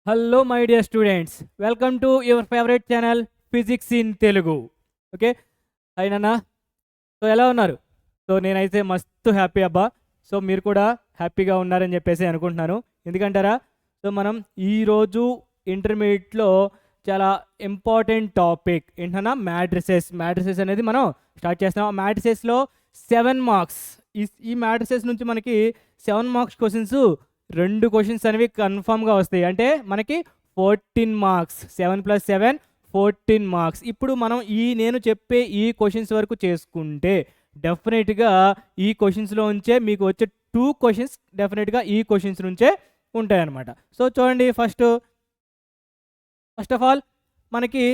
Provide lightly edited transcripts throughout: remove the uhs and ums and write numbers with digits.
Hello my dear students, welcome to your favourite channel physics in Telugu. Okay, అయినా so ఎలా ఉన్నారు? So నేనైతే మస్తు హ్యాపీ అబ్బా. సో మీరు కూడా హ్యాపీగా ఉన్నారని చెప్పేసి అనుకుంటున్నాను. ఎందుకంటారా? సో మనం ఈరోజు ఇంటర్మీడియట్లో చాలా ఇంపార్టెంట్ టాపిక్ ఏంటన్నా మ్యాట్రిసెస్ అనేది మనం స్టార్ట్ చేస్తాం. ఆ మ్యాట్రిసెస్లో 7 మార్క్స్, ఈ మ్యాట్రిసెస్ నుంచి మనకి 7 మార్క్స్ క్వశ్చన్స్, 2 క్వశ్చన్స్ అనేవి కన్ఫామ్గా వస్తాయి. అంటే మనకి 14 మార్క్స్, 7 + 7 14 మార్క్స్. ఇప్పుడు మనం నేను చెప్పే ఈ క్వశ్చన్స్ వరకు చేసుకుంటే డెఫినెట్గా ఈ క్వశ్చన్స్లో ఉంచే మీకు వచ్చే 2 క్వశ్చన్స్ డెఫినెట్గా ఈ క్వశ్చన్స్ నుంచే ఉంటాయన్నమాట. సో చూడండి, ఫస్ట్ ఆఫ్ ఆల్ మనకి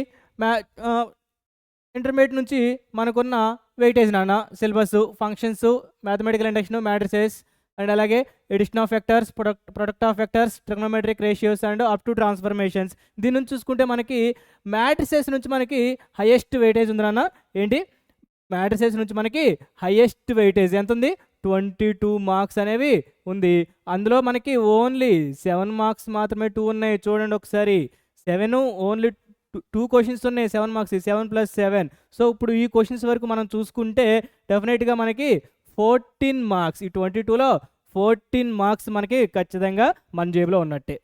ఇంటర్మీడియట్ నుంచి మనకున్న weightage syllabus, functions, mathematical induction, matrices and అలాగే addition of vectors, product of vectors, trigonometric ratios and up to transformations. దీని నుంచి చూసుకుంటే మనకి మ్యాట్రిసెస్ నుంచి మనకి హైయెస్ట్ వెయిటేజ్ ఉంది నాన్న. ఏంటి? మ్యాట్రిసెస్ నుంచి మనకి హైయెస్ట్ వెయిటేజ్ ఎంత ఉంది? 22 మార్క్స్ అనేవి ఉంది. అందులో మనకి ఓన్లీ 7 మార్క్స్ మాత్రమే 2 ఉన్నాయి. చూడండి ఒకసారి, 7 ఓన్లీ 2 క్వశ్చన్స్ ఉన్నాయి. 7 మార్క్స్, 7 + 7. సో ఇప్పుడు ఈ క్వశ్చన్స్ వరకు మనం చూసుకుంటే డెఫినెట్గా మనకి 14 మార్క్స్, ఈ 22లో 14 మార్క్స్ మనకి ఖచ్చితంగా మన జేబులో ఉన్నట్టే.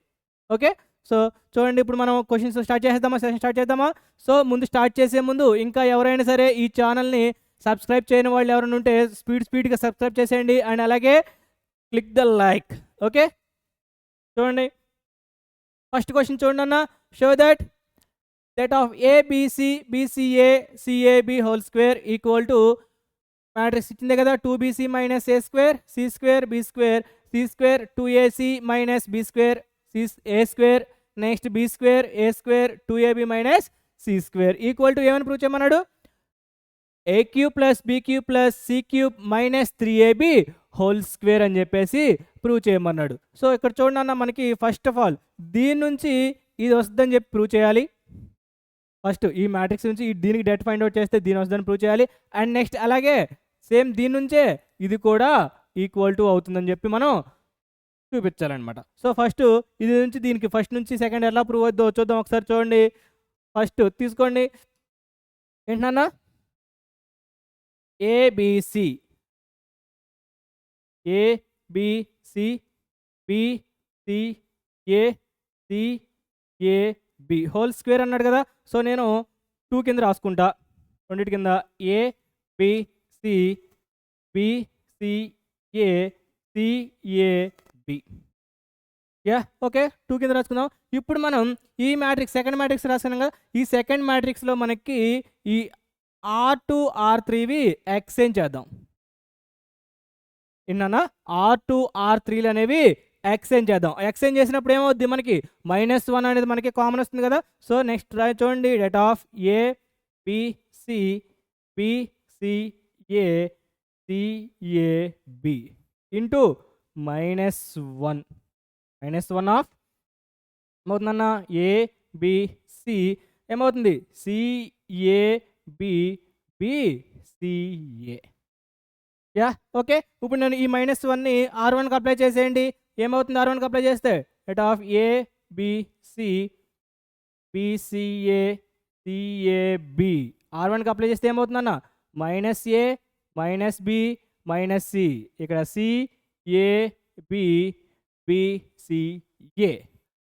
ఓకే, సో చూడండి, ఇప్పుడు మనం క్వశ్చన్స్ స్టార్ట్ చేద్దామా, సెషన్ స్టార్ట్ చేద్దామా? సో ముందు స్టార్ట్ చేసే ముందు ఇంకా ఎవరైనా సరే ఈ ఛానల్ని సబ్స్క్రైబ్ చేయని వాళ్ళు ఎవరైనా ఉంటే స్పీడ్గా సబ్స్క్రైబ్ చేసేయండి అండ్ అలాగే క్లిక్ ద లైక్. ఓకే, చూడండి ఫస్ట్ క్వశ్చన్ చూడండి అన్న. Show that of ABC BCA CAB whole square equal to matrix ఇచ్చిందే కదా, 2BC - A² C² B² C² 2AC - B² A², next B² A² 2AB - C² equal to ఏమని prove చేయమన్నాడు? A³ + B³ + C³ - 3AB whole square అని చెప్పేసి prove చేయమన్నాడు. So ఇక్కడ చూడండి అన్న, మనకి ఫస్ట్ ఆఫ్ ఆల్ దీని నుంచి ఇది వస్తుందని చెప్పి ప్రూవ్ చేయాలి. ఫస్ట్ ఈ మ్యాట్రిక్స్ నుంచి దీనికి డెట్ ఫైండ్ అవుట్ చేస్తే దీని వస్తుందని ప్రూవ్ చేయాలి. అండ్ నెక్స్ట్ అలాగే సేమ్ దీని నుంచే ఇది కూడా ఈక్వల్ టు అవుతుందని చెప్పి మనం చూపించాలన్నమాట. సో ఫస్ట్ ఇది నుంచి దీనికి ఫస్ట్ నుంచి సెకండ్ ఎలా ప్రూవ్ అవుతుందో చూద్దాం ఒకసారి. చూడండి, ఫస్ట్ తీసుకోండి ఏంటన్నా, ABC BCA CAB whole square అన్నాడు కదా. సో నేను 2 కింద రాసుకుంటా, రెండింటి కింద ABC BCA CAB. Yeah okay, 2 కింద రాసుకుందాం. ఇప్పుడు మనం ఈ మ్యాట్రిక్స్ సెకండ్ మ్యాట్రిక్స్ రాసుకున్నాం కదా. ఈ సెకండ్ మ్యాట్రిక్స్లో మనకి ఈ R2 R3వి ఎక్స్చేంజ్ చేద్దాం. విన్నానా? R2 R3లు అనేవి ఎక్స్చేంజ్ చేద్దాం. ఎక్స్చేంజ్ చేసినప్పుడు ఏమవుద్ది? మనకి -1 అనేది మనకి కామన్ వస్తుంది కదా. సో నెక్స్ట్ చూడండి, det of ABC BCA CAB into -1 of ఏమవుతుందన్న ABC ఏమవుతుంది? CAB BCA. యా ఓకే, ఇప్పుడు నేను ఈ -1ని R1కి అప్లై చేసేయండి. ఏమవుతుంది R1కి అప్లై చేస్తే? Det of ABC BCA CAB R1కి అప్లై చేస్తే ఏమవుతుందన్న? -A -B - C, ఇక్కడ CAB BCA.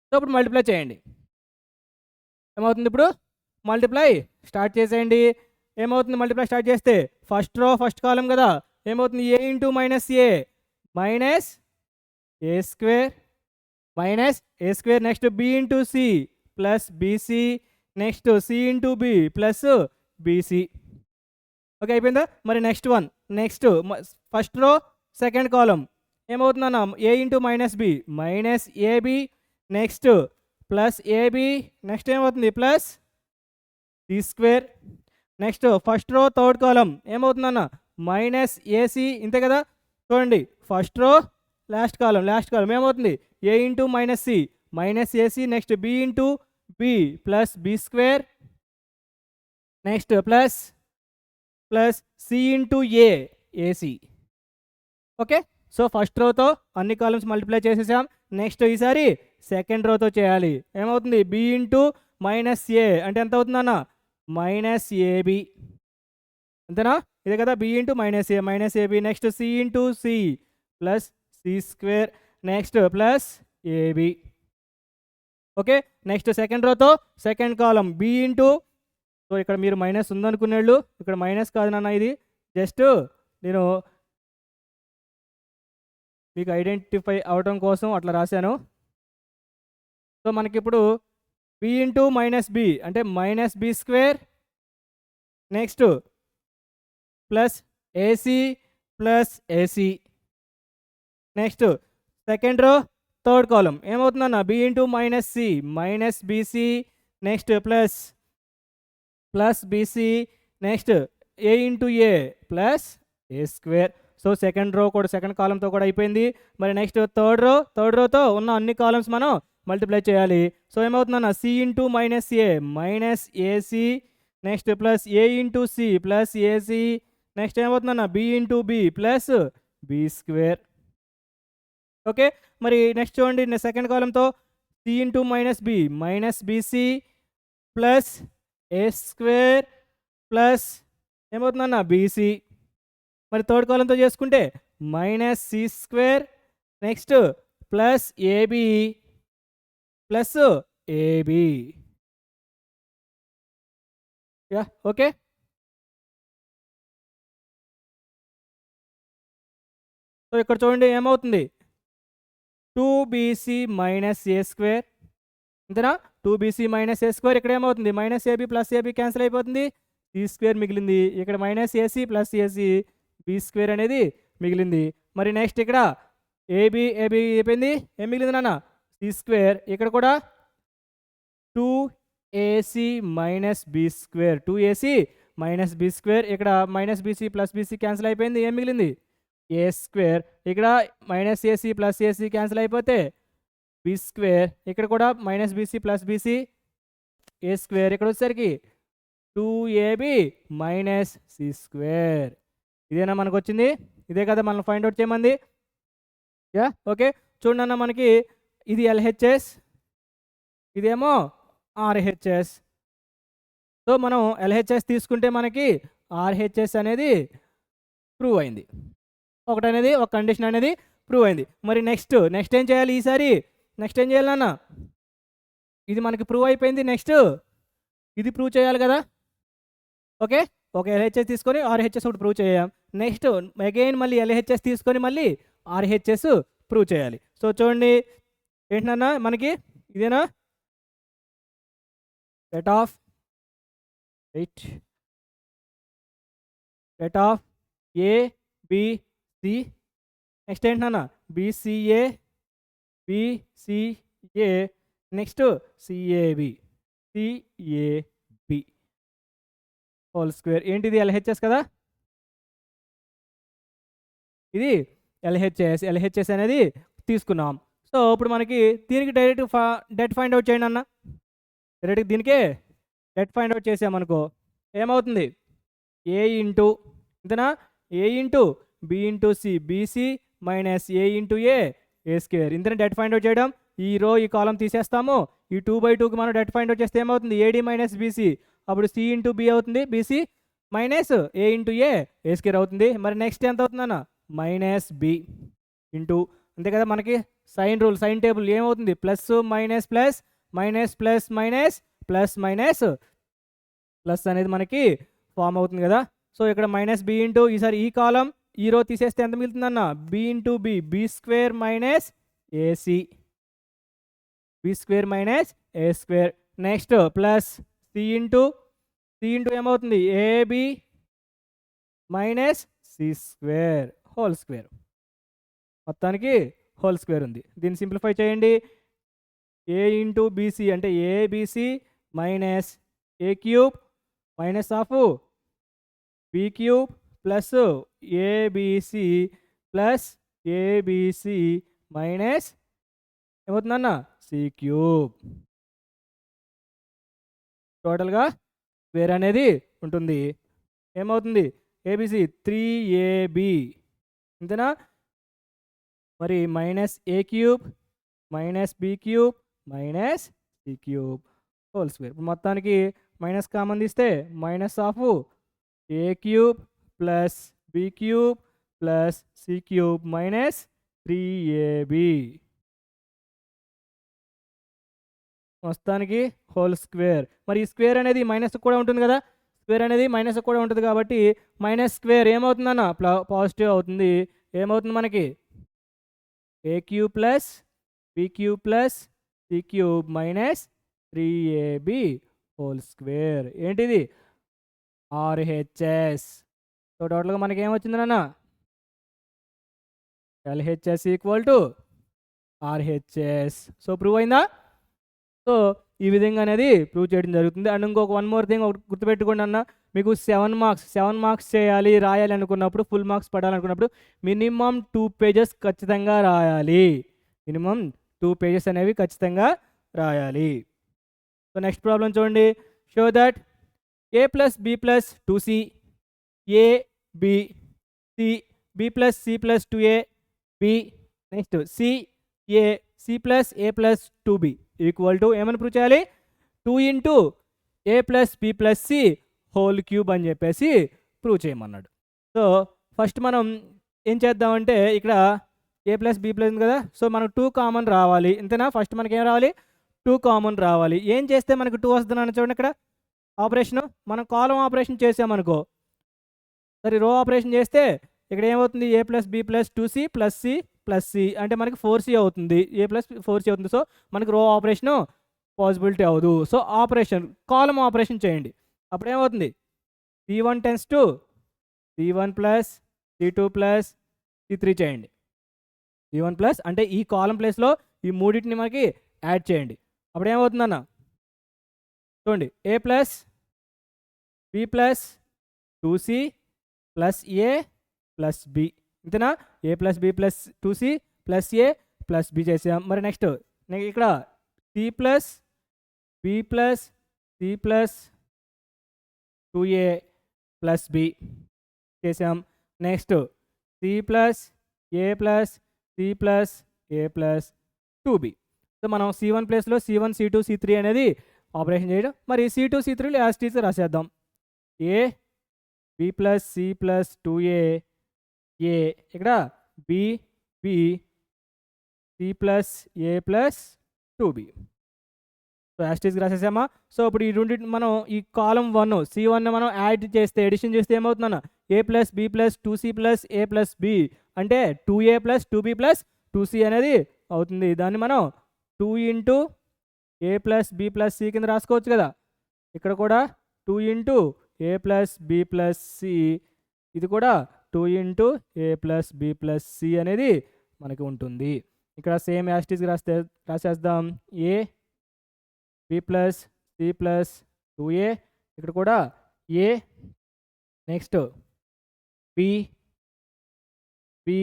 సో ఇప్పుడు మల్టిప్లై చేయండి. ఏమవుతుంది? ఇప్పుడు మల్టిప్లై స్టార్ట్ చేసేయండి. ఏమవుతుంది మల్టిప్లై స్టార్ట్ చేస్తే? ఫస్ట్ రో ఫస్ట్ కాలం కదా, ఏమవుతుంది? A × -A -A² next B × C + BC next C × B + BC. Okay అయిపోయిందా? మరి next first row second column ఏమవుతుందన్న? A × -B -AB next +AB next ఏమవుతుంది? +C². Next first row third column ఏమవుతుందన్న? -AC, ఇంతే కదా. చూడండి, ఫస్ట్ రో లాస్ట్ కాలం ఏమవుతుంది? A × -C -AC next B × B + B² next C × A AC. Okay, so first రోతో అన్ని columns multiply చేసేసాం. Next ఈసారి సెకండ్ రోతో చేయాలి. ఏమవుతుంది? బి ఇంటూ మైనస్ ఏ అంటే ఎంత అవుతుందన్న? Minus AB. అంతేనా? ఇదే కదా B into minus A minus AB. Next C into C plus C square. Next plus AB. Okay, next second రోతో second column B into, so ఇక్కడ మీరు మైనస్ ఉందనుకునేళ్ళు ఇక్కడ మైనస్ కాదు నాన్న, ఇది జస్ట్ నేను మీకు ఐడెంటిఫై అవడం కోసం అట్లా రాశాను. సో మనకిప్పుడు బి ఇంటూ మైనస్ బి అంటే minus B square. Next plus AC plus AC. Next second row third column ఏమవుతుందన్న? B into minus C minus BC. Next plus plus BC. Next A into A plus A square. So second row కూడా second కాలంతో కూడా అయిపోయింది. మరి next third రోతో ఉన్న అన్ని columns మనం multiply చేయాలి. సో ఏమవుతుందన్న? C into minus A minus AC. Next plus A into C plus AC. Next ఏమవుతుందన్న? B into B plus B square. Okay, మరి నెక్స్ట్ చూడండి సెకండ్ కాలంతో C into minus B minus BC plus A square plus ఏమవుతుందన్న? BC. మరి third కాలంతో చేసుకుంటే minus C square. Next plus AB plus AB. Yeah okay. So ఇక్కడ చూడండి ఏమవుతుంది? 2bc minus A square. అంతేనా? 2bc minus A square. ఇక్కడ ఏమవుతుంది? Minus AB plus AB cancel అయిపోతుంది, సి స్క్వేర్ మిగిలింది. ఇక్కడ minus AC plus AC B square అనేది మిగిలింది. మరి నెక్స్ట్ ఇక్కడ ఏబి ఏబి అయిపోయింది, ఏం మిగిలింది నాన్న? C square. ఇక్కడ కూడా 2ac minus B square 2ac minus B square. ఇక్కడ minus BC plus BC cancel అయిపోయింది, ఏం మిగిలింది? A square. ఇక్కడ minus AC plus AC cancel అయిపోతే బి స్క్వేర్. ఇక్కడ కూడా minus BC plus BC A square. ఇక్కడ వచ్చేసరికి 2ab మైనస్ సి స్క్వేర్. ఇదేనా మనకు వచ్చింది? ఇదే కదా మనం ఫైండ్ అవుట్ చేయమంది. Yeah okay. చూడండి అన్న, మనకి ఇది ఎల్హెచ్ఎస్, ఇదేమో ఆర్హెచ్ఎస్. సో మనం ఎల్హెచ్ఎస్ తీసుకుంటే మనకి ఆర్హెచ్ఎస్ అనేది ప్రూవ్ అయింది. ఒకటనేది ఒక కండిషన్ అనేది ప్రూవ్ అయింది. మరి నెక్స్ట్ ఏం చేయాలి? ఈసారి నెక్స్ట్ ఏం చేయాలి నాన్న? ఇది మనకి ప్రూవ్ అయిపోయింది, నెక్స్ట్ ఇది ప్రూవ్ చేయాలి కదా. ఓకే, ఒక ఎల్హెచ్ఎస్ తీసుకొని ఆర్హెచ్ఎస్ ఒకటి ప్రూవ్ చేయాం. నెక్స్ట్ అగైన్ మళ్ళీ ఎల్హెచ్ఎస్ తీసుకొని మళ్ళీ ఆర్హెచ్ఎస్ ప్రూవ్ చేయాలి. సో చూడండి ఏంటన్నా మనకి ఇదేనా? Set of A B C. Next ఏంటన్నా? BCA BCA. Next CAB whole square. ఏంటిది? ఎల్హెచ్ఎస్ కదా, ఇది ఎల్హెచ్ఎస్ అనేది తీసుకున్నాం. సో ఇప్పుడు మనకి దీనికి డైరెక్ట్ డెట్ ఫైండ్ అవుట్ చేయండి అన్న. డైరెక్ట్ దీనికే డెట్ ఫైండ్ అవుట్ చేసామనుకో ఏమవుతుంది? ఏ ఇంటూ ఇంతనా A into B into C BC minus A into A square. ఇంతనే డెట్ ఫైండ్ అవుట్ చేయడం. ఈ రో ఈ కాలం తీసేస్తాము, ఈ 2/2కి మనం డెట్ ఫైండ్ అవుట్ చేస్తే ఏమవుతుంది? AD minus BC. అప్పుడు సి ఇంటూ బి అవుతుంది, BC minus A into A square అవుతుంది. మరి నెక్స్ట్ ఎంత అవుతుందన్న? మైనస్ బి ఇంటూ, అంతే కదా మనకి సైన్ రూల్ సైన్ టేబుల్ ఏమవుతుంది? Plus minus plus minus plus minus plus minus plus అనేది మనకి ఫామ్ అవుతుంది కదా. సో ఇక్కడ మైనస్ బి ఇంటూ, ఈసారి ఈ కాలం ఈ రో తీసేస్తే ఎంత మిగులుతుందన్న? B into B square minus AC B square minus A square. Next plus C into ఏమవుతుంది? AB minus C square whole square. మొత్తానికి హోల్ స్క్వేర్ ఉంది. దీన్ని సింప్లిఫై చేయండి. ఏ ఇంటూ బీసీ అంటే ABC minus A cube minus of B cube plus ABC plus ABC minus ఏమవుతుందన్న? C cube. టోటల్గా square అనేది ఉంటుంది. ఏమవుతుంది? ఏబీసీ 3ab ఇంతేనా? మరి minus A cube minus B cube minus C cube whole square. మొత్తానికి minus common తీస్తే minus of A cube plus B cube plus C cube minus 3ab మొత్తానికి హోల్ స్క్వేర్. మరి ఈ స్క్వేర్ అనేది మైనస్ కూడా ఉంటుంది కదా, స్క్వేర్ అనేది మైనస్ కూడా ఉంటుంది కాబట్టి మైనస్ స్క్వేర్ ఏమవుతుందన్న పాజిటివ్ అవుతుంది. ఏమవుతుంది మనకి A cube plus B cube plus C cube minus 3ab whole square. ఏంటిది ఆర్హెచ్ఎస్. సో టోటల్గా మనకి ఏమొచ్చింది నాన్న LHS equal to RHS. So prove అయిందా? సో ఈ విధంగా అనేది ప్రూవ్ చేయడం జరుగుతుంది. అండ్ ఇంకొక వన్ మోర్ థింగ్ ఒకటి గుర్తుపెట్టుకోండి అన్న, మీకు 7 మార్క్స్ చేయాలి రాయాలి అనుకున్నప్పుడు, ఫుల్ మార్క్స్ పడాలనుకున్నప్పుడు మినిమం 2 పేజెస్ ఖచ్చితంగా రాయాలి. మినిమం 2 పేజెస్ అనేవి ఖచ్చితంగా రాయాలి. సో నెక్స్ట్ ప్రాబ్లం చూడండి. Show that A plus B plus 2c A B C B plus C plus 2a B next C A C plus A plus 2b equal to ఏమని prove చేయాలి 2 into A plus B plus C whole cube అని చెప్పేసి prove చేయమన్నాడు. So first మనం ఏం చేద్దామంటే ఇక్కడ A plus B plus ఉంది కదా, సో మనకు 2 కామన్ రావాలి. ఇంతేనా? ఫస్ట్ మనకి ఏం రావాలి 2 కామన్ రావాలి. ఏం చేస్తే మనకు 2 వస్తుందని చూడండి. ఇక్కడ ఆపరేషను మనం కాలం ఆపరేషన్ చేసామనుకో, సరే రో ఆపరేషన్ చేస్తే ఇక్కడ ఏమవుతుంది A plus B plus 2c plus C plus C అంటే మనకి 4c అవుతుంది. ఏ ప్లస్ 4c అవుతుంది. సో మనకి రో ఆపరేషను పాసిబిలిటీ అవ్వదు. సో ఆపరేషన్ కాలం ఆపరేషన్ చేయండి. అప్పుడు ఏమవుతుంది c1 tends to c1 plus c2 plus c3 చేయండి. c1 ప్లస్ అంటే ఈ కాలం ప్లేస్లో ఈ మూడింటిని మనకి యాడ్ చేయండి. అప్పుడు ఏమవుతుందన్న చూడండి A plus B plus 2c plus A plus B. ఇంతేనా? A plus B plus 2c plus A plus B చేసాం. మరి నెక్స్ట్ ఇక్కడ C plus B plus C plus 2a plus B చేసాం. Next C plus A plus C plus A plus 2b. So మనం c1 ప్లేస్లో c1 c2 c3 అనేది operation చేయడం. మరి c2 c3 as it is రాసేద్దాం. A B plus C plus 2a A ఇక్కడ B B C plus A plus 2b. So as it is రాసేసామా? సో ఇప్పుడు ఈ రెండింటిని మనం ఈ కాలం 1 c1 మనం యాడ్ చేస్తే ఎడిషన్ చేస్తే ఏమవుతుందన్న A plus B plus 2c plus A plus B అంటే 2a plus 2b plus 2c అనేది అవుతుంది. దాన్ని మనం 2 into A plus B plus C కింద రాసుకోవచ్చు కదా. ఇక్కడ కూడా 2 into A plus B plus C, ఇది కూడా 2 into A plus B plus C అనేది మనకి ఉంటుంది. ఇక్కడ సేమ్ యాస్టీస్ రాసేద్దాం. A B plus C plus 2a ఇక్కడ కూడా A next B B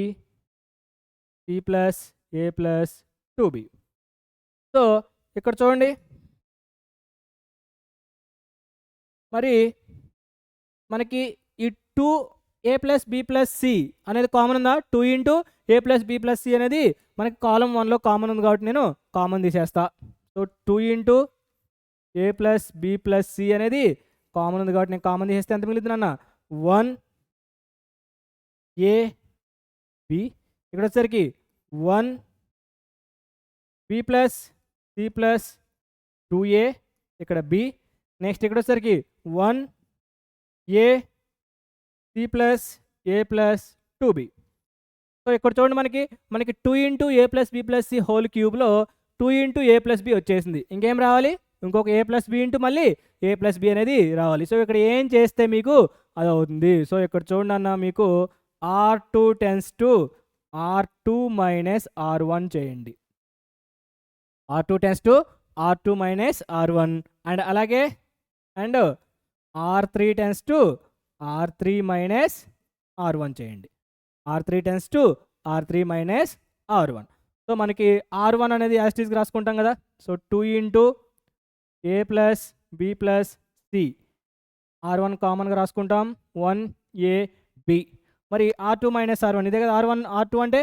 C plus A plus 2b. So ఇక్కడ చూడండి మరి మనకి ఈ 2 A plus B plus C అనేది కామన్ ఉందా? 2 into A plus B plus C అనేది మనకి కాలం 1లో కామన్ ఉంది కాబట్టి నేను కామన్ తీసేస్తా. So 2 into A plus B plus C అనేది కామన్ ఉంది కాబట్టి నేను కామన్ తీసేస్తే ఎంత మిగులుతుంది అన్న 1 ఏ బి. ఇక్కడ వచ్చేసరికి 1 B plus C plus 2a ఇక్కడ బి. నెక్స్ట్ ఇక్కడ వచ్చేసరికి 1 A C plus A plus 2b. So ఇక్కడ చూడండి మనకి 2 into A plus B plus C whole క్యూబ్లో 2 ఇంటూ ఏ ప్లస్ బి వచ్చేసింది. ఇంకేం రావాలి? ఇంకొక ఏ ప్లస్ బి ఇంటూ మళ్ళీ ఏ ప్లస్ బి అనేది రావాలి. సో ఇక్కడ ఏం చేస్తే మీకు అది అవుతుంది. సో ఇక్కడ చూడండి అన్న మీకు R2 tends to R2 minus R1 చేయండి. R2 tends to R2 minus R1 and అలాగే and R3 tends to R3 minus R1 చేయండి. R3 tends to R3 minus R1. So మనకి R1 అనేది యాస్టీస్కి రాసుకుంటాం కదా. So 2 into A plus B plus C R1 కామన్గా రాసుకుంటాం 1 ఏ బి. మరి R2 మైనస్ R1 ఇదే కదా R1 R2 అంటే.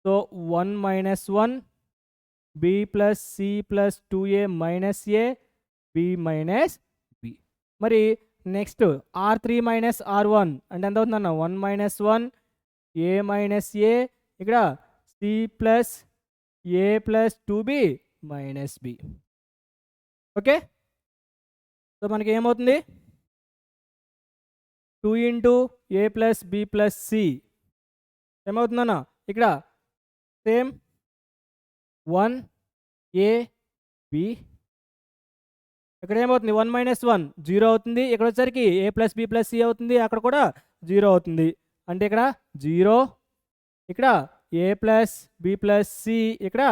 So 1 minus 1 B plus C plus 2a minus A B minus B. మరి నెక్స్ట్ R3 మైనస్ R1 అంటే ఎంత అవుతుందన్న 1 మైనస్ 1 ఏ మైనస్ ఏ, ఇక్కడ C plus A plus 2b minus B. Okay, so మనకి ఏమవుతుంది 2 into A plus B plus C ఏమవుతుందన్న ఇక్కడ same 1 A B, ఇక్కడ ఏమవుతుంది 1 మైనస్ 1 జీరో అవుతుంది, ఇక్కడ వచ్చేసరికి ఏ ప్లస్ బి ప్లస్ సి అవుతుంది, అక్కడ కూడా జీరో అవుతుంది, అంటే ఇక్కడ జీరో, ఇక్కడ A plus B plus C ఇక్కడ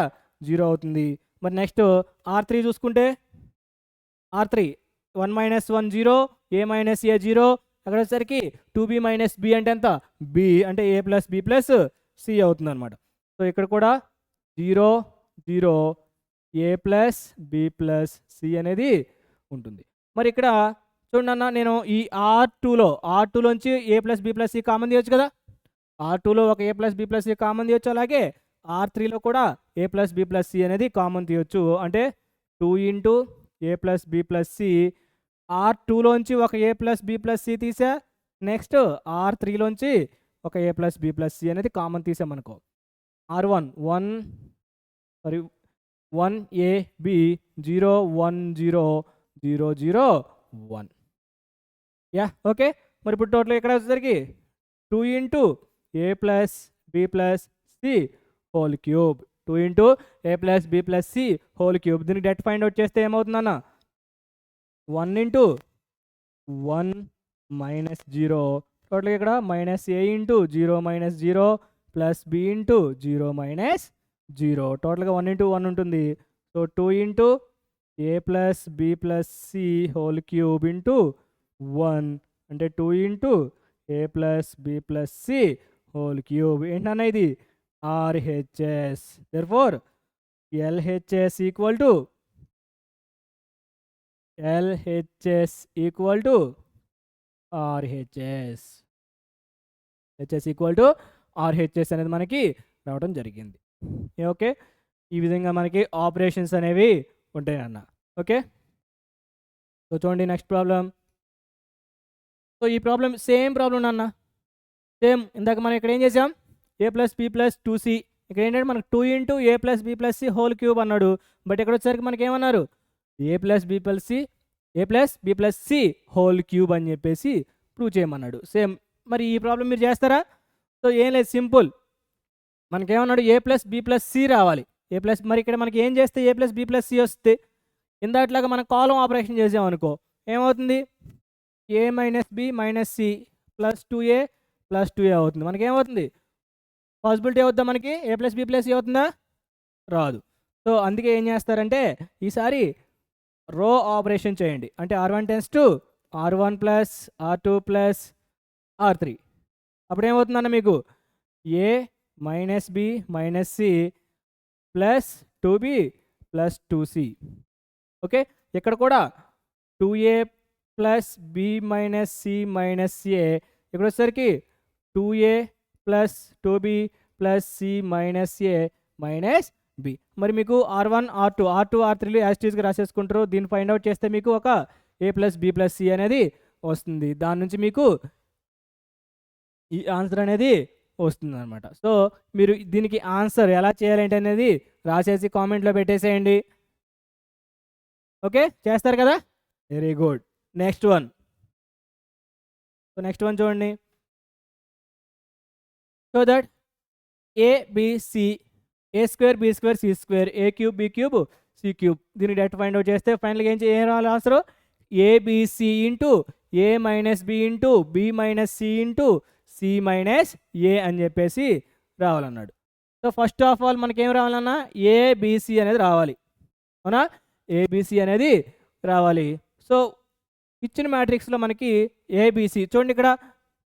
జీరో అవుతుంది. మరి నెక్స్ట్ R3 చూసుకుంటే R3 1 మైనస్ 1 జీరో, ఏ మైనస్ ఏ జీరో, అక్కడ వచ్చేసరికి 2b మైనస్ బి అంటే ఎంత బి, అంటే ఏ ప్లస్ బి ప్లస్ సి అవుతుంది అనమాట. సో ఇక్కడ కూడా జీరో జీరో ఏ ప్లస్ బి ప్లస్ సి అనేది ఉంటుంది. మరి ఇక్కడ చూడండి అన్న, నేను ఈ R2లోంచి A plus B plus C common తీయచ్చు కదా, R2లో ఒక A plus B plus C common తీయచ్చు, అలాగే R3లో కూడా A plus B plus C అనేది కామన్ తీయచ్చు. అంటే 2 into A plus B plus C, R2లోంచి ఒక A plus B plus C తీసా, నెక్స్ట్ R3లోంచి ఒక A plus B plus C అనేది కామన్ తీసామనుకో, R1 1 A B 0 1 0 0 0 1. Yeah okay, మరి ఇప్పుడు టోటల్ ఇక్కడ వచ్చేసరికి 2 into A plus B plus C whole cube, 2 into A plus B plus C whole cube. దీనికి డెట్ ఫైండ్ అవుట్ చేస్తే ఏమవుతుందన్న 1 into 1 minus 0, total ఇక్కడ minus A into 0 minus 0 plus B into 0 minus 0, టోటల్గా 1 into 1 ఉంటుంది. సో 2 into A plus B plus C whole cube into 1 అంటే 2 into A plus B plus C whole cube. ఏంటన్నా ఇది RHS. therefore LHS equal to RHS. HS equal to RHS అనేది మనకి రావడం జరిగింది. ఓకే, ఈ విధంగా మనకి ఆపరేషన్స్ అనేవి ఉంటాయి అన్న. ఓకే, సో చూడండి నెక్స్ట్ ప్రాబ్లం. సో ఈ ప్రాబ్లం సేమ్ ప్రాబ్లం అన్న, సేమ్ ఇందాక మనం ఇక్కడ ఏం చేసాం ఏ ప్లస్ బి ప్లస్ 2c, ఇక్కడ ఏంటంటే మనకు 2 into A plus B plus C whole cube అన్నాడు. బట్ ఇక్కడ వచ్చేసరికి మనకి ఏమన్నారు A plus B plus C whole cube అని చెప్పేసి ప్రూవ్ చేయమన్నాడు. సేమ్ మరి ఈ ప్రాబ్లం మీరు చేస్తారా? సో ఏం లేదు, సింపుల్, మనకేమన్నాడు A plus B plus C రావాలి, ఏ ప్లస్, మరి ఇక్కడ మనకి ఏం చేస్తే A plus B plus C వస్తే ఇందాట్లాగా మనం కాలం ఆపరేషన్ చేసామనుకో ఏమవుతుంది A minus B minus C plus 2a plus 2a అవుతుంది. మనకి ఏమవుతుంది పాసిబిలిటీ అవుతుందా, మనకి A plus B plus C అవుతుందా, రాదు. సో అందుకే ఏం చేస్తారంటే ఈసారి రో ఆపరేషన్ చేయండి, అంటే R1 tends to R1 plus R2 plus R3, అప్పుడు ఏమవుతుందన్న మీకు A minus B minus C plus 2b plus 2c. Okay, ఇక్కడ కూడా 2a plus B minus C minus A, ఇక్కడ వచ్చేసరికి 2a plus 2b plus C minus A minus B. మరి మీకు R1 R2 R3లు యాస్టీస్గా రాసేసుకుంటారు. దీన్ని ఫైండ్ అవుట్ చేస్తే మీకు ఒక A plus B plus C అనేది వస్తుంది, దాని నుంచి మీకు ఈ ఆన్సర్ అనేది వస్తుంది అనమాట. సో మీరు దీనికి ఆన్సర్ ఎలా చేయాలంటే అనేది రాసేసి కామెంట్లో పెట్టేసేయండి. ఓకే, చేస్తారు కదా, very good. Next one, so next one చూడండి. So that ABC A square B square C square A cube B cube C cube, దీన్ని డైరెక్ట్ ఫైండ్ అవుట్ చేస్తే ఫైనల్గా ఏం రావాలి answer ABC into A minus B into B minus C into C minus A అని చెప్పేసి రావాలన్నాడు. So first of all మనకి ఏం రావాలన్నా ఏబిసి అనేది రావాలి, అవునా, ఏబిసి అనేది రావాలి. సో ఇచ్చిన మ్యాట్రిక్స్లో మనకి ఏబిసి చూడండి, ఇక్కడ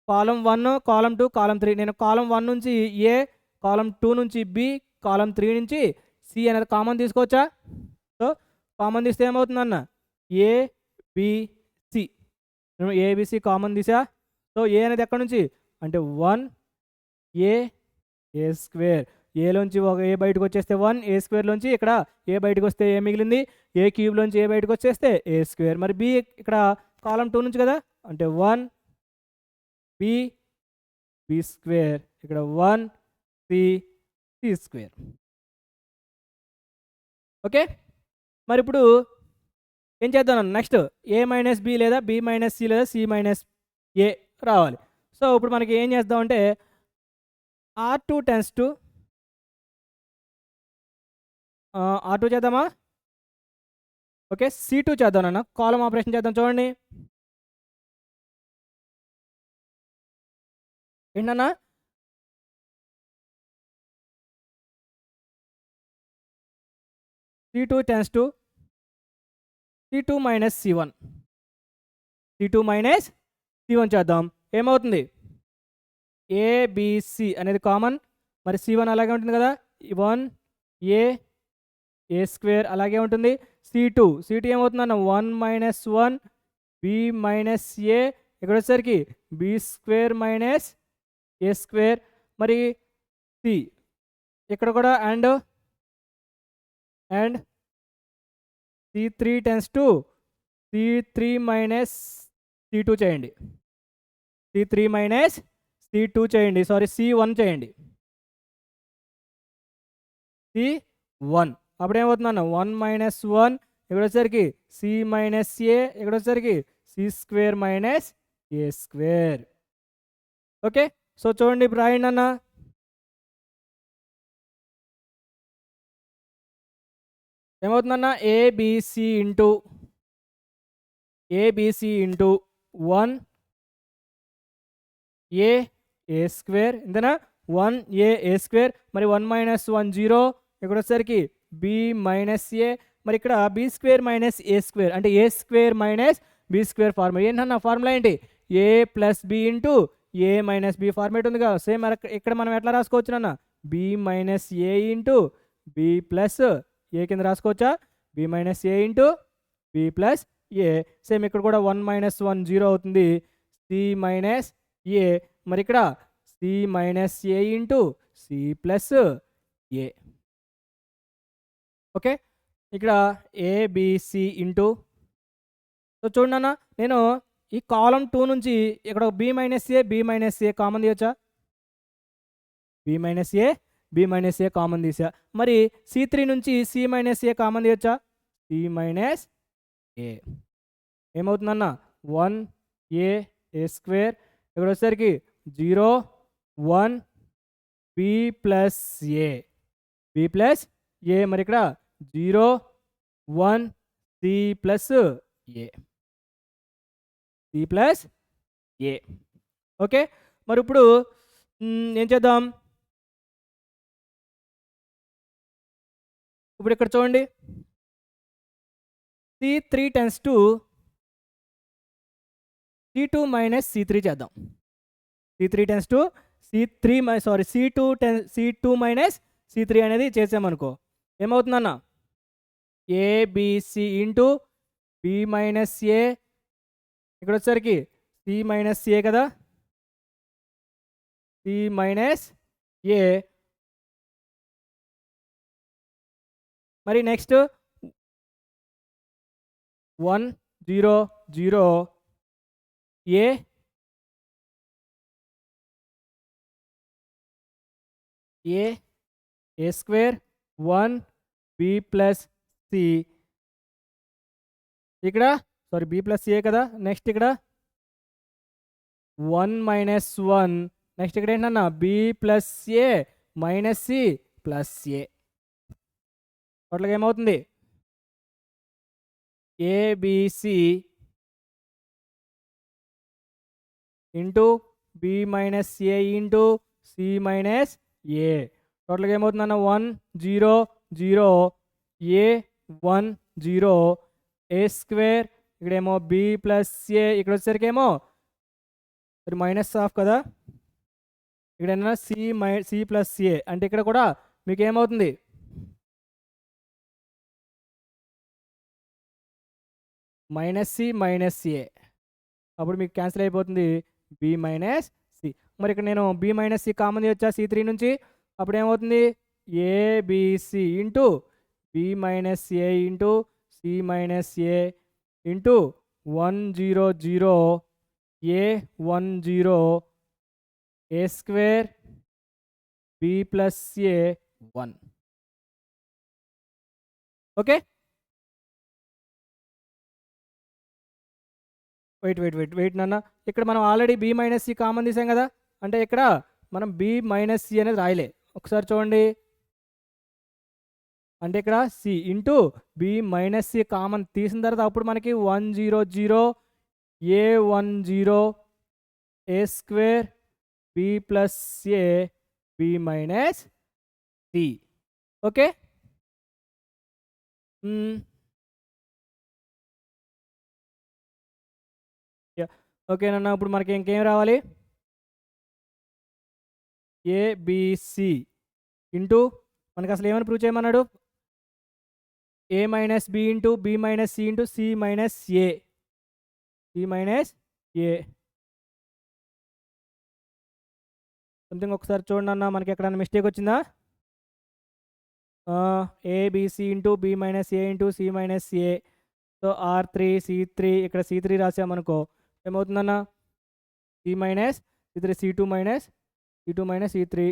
కాలం 1 కాలం 2 కాలం 3, నేను కాలం 1 నుంచి ఏ, కాలం 2 నుంచి బి, కాలం 3 నుంచి సి అనేది కామన్ తీసుకోవచ్చా? సో కామన్ తీస్తే ఏమవుతుందన్న ఏబిసి, ఏబిసి కామన్ తీసా. సో ఏ అనేది ఎక్కడి నుంచి అంటే 1 ఏ స్క్వేర్, ఏలోంచి ఒక ఏ బయటకు వచ్చేస్తే 1, ఏ స్క్వేర్లోంచి ఇక్కడ ఏ బయటకు వస్తే ఏ మిగిలింది, ఏ క్యూబ్లోంచి ఏ బయటకు వచ్చేస్తే ఏ స్క్వేర్. మరి బి ఇక్కడ కాలం 2 నుంచి కదా, అంటే 1 బి బి స్క్వేర్, ఇక్కడ 1 సి సి స్క్వేర్. ఓకే, మరి ఇప్పుడు ఏం చేద్దాం, నెక్స్ట్ ఏ మైనస్ బి లేదా బి మైనస్ సి లేదా సి మైనస్ ఏ రావాలి. సో ఇప్పుడు మనకి ఏం చేద్దామంటే R2 టెన్స్ టు R2 చేద్దామా? ఓకే, C2 చేద్దాం నాన్న, కాలం ఆపరేషన్ చేద్దాం. చూడండి ఏంటన్నా, C2 tends to C2 minus C1, C2 minus C1 చేద్దాం. ఏమవుతుంది, ఏబిసి అనేది కామన్, మరి C1 అలాగే ఉంటుంది కదా, 1 ఏ స్క్వేర్ అలాగే ఉంటుంది. C2 ఏమవుతుందన్న 1 minus 1 B minus A, ఇక్కడ వచ్చేసరికి B square minus A square. మరి సి ఇక్కడ కూడా and C3 tends to C3 minus C2 చేయండి, C3 మైనస్ C2 చేయండి, సారీ C1 చేయండి, C1. అప్పుడు ఏమవుతుందన్న 1 మైనస్ 1, ఇక్కడ వచ్చేసరికి సి మైనస్ ఏ, ఇక్కడ వచ్చేసరికి C square minus A square. Okay, so చూడండి ఇప్పుడు రాయండి అన్న. ఏమవుతుందన్న, ఏబిసి ఇంటూ 1 ఏ స్క్వేర్, ఇంతేనా, 1 ఏ స్క్వేర్. మరి 1 మైనస్ 1 0, ఇక్కడ వచ్చేసరికి బి మైనస్ ఏ, మరి ఇక్కడ B square minus A square, అంటే A square minus B square formula. ఏంటన్నా ఫార్ములా ఏంటి, A plus B into A minus B format ఉంది కదా. సేమ్ ఇక్కడ మనం ఎట్లా రాసుకోవచ్చు నాన్న, B minus A into B plus A కింద రాసుకోవచ్చా, B minus A into B plus A. Same ఇక్కడ కూడా 1 మైనస్ 1 0 అవుతుంది, సి మైనస్ ఏ, మరి ఇక్కడ C minus A into C plus A. Okay, ఇక్కడ ఏబిసి ఇంటూ, సో చూడండి అన్న, నేను ఈ కాలం 2 నుంచి ఇక్కడ బి మైనస్ ఏ కామన్ తీయచ్చా, బి మైనస్ ఏ కామన్ తీసా. మరి C3 నుంచి సి మైనస్ ఏ కామన్ తీయచ్చా, సి మైనస్ ఏ. ఏమవుతుందన్న 1 ఏ స్క్వేర్, ఇక్కడ వచ్చేసరికి 0 1 బి ప్లస్ ఏ, మరి ఇక్కడ 0 1 సి ప్లస్ ఏ. ఓకే, మరి ఇప్పుడు ఏం చేద్దాం, ఇప్పుడు ఇక్కడ చూడండి C3 tends to C2 minus C3 చేద్దాం. C3 tends to C2 minus C3 అనేది చేసామనుకో, ఏమవుతుందన్న, ABC into B minus A, ఇక్కడ వచ్చేసరికి సి మైనస్ ఏ కదా, సి మైనస్ ఏ. మరి నెక్స్ట్ 1 0 0 ఏ స్క్వేర్ 1 బి ప్లస్ సి, ఇక్కడ సారీ బి ప్లస్ ఏ కదా. నెక్స్ట్ ఇక్కడ 1 minus 1, next ఇక్కడ ఏంటన్నా బి ప్లస్ ఏ మైనస్ సి ప్లస్ ఏ. టోటల్గా ఏమవుతుంది, ABC into B minus A into C minus ఏ. టోటల్గా ఏమవుతుందన్న 1 0 0 ఏ 1 0 ఏ స్క్వేర్, ఇక్కడేమో బి ప్లస్ ఏ, ఇక్కడ వచ్చేసరికి ఏమో మైనస్ హాఫ్ కదా, ఇక్కడ ఏమన్నా సి ప్లస్ ఏ, అంటే ఇక్కడ కూడా మీకు ఏమవుతుంది, మైనస్ సి మైనస్ ఏ, అప్పుడు మీకు క్యాన్సిల్ అయిపోతుంది బి మైనస్ సి. మరి ఇక్కడ నేను బి మైనస్ సి కామన్ వచ్చా C3 నుంచి, అప్పుడు ఏమవుతుంది ABC into B minus A into C minus A into 100 A10 A square B plus A 1. Okay, wait నాన్న. ఇక్కడ మనం already B minus C common తీసాం కదా, అంటే ఇక్కడ మనం బి మైనస్ సి అనేది రాయలే. ఒకసారి చూడండి, అంటే ఇక్కడ C into B minus C common తీసిన తర్వాత అప్పుడు మనకి 100 A10 A square B plus A B minus C. Okay, ఓకేనన్నా. ఇప్పుడు మనకి ఇంకేం రావాలి, ఏబిసి ఇంటూ మనకి అసలు ఏమని ప్రూవ్ చేయమన్నాడు, A minus B into B minus C into C minus A something. ఒకసారి చూడండి అన్న, మనకి ఎక్కడన్నా మిస్టేక్ వచ్చిందా. ABC into B minus A into C minus A. So R3 C3, ఇక్కడ C3 రాసామనుకో ఏమవుతుందన్న, C minus C3 C2 minus C3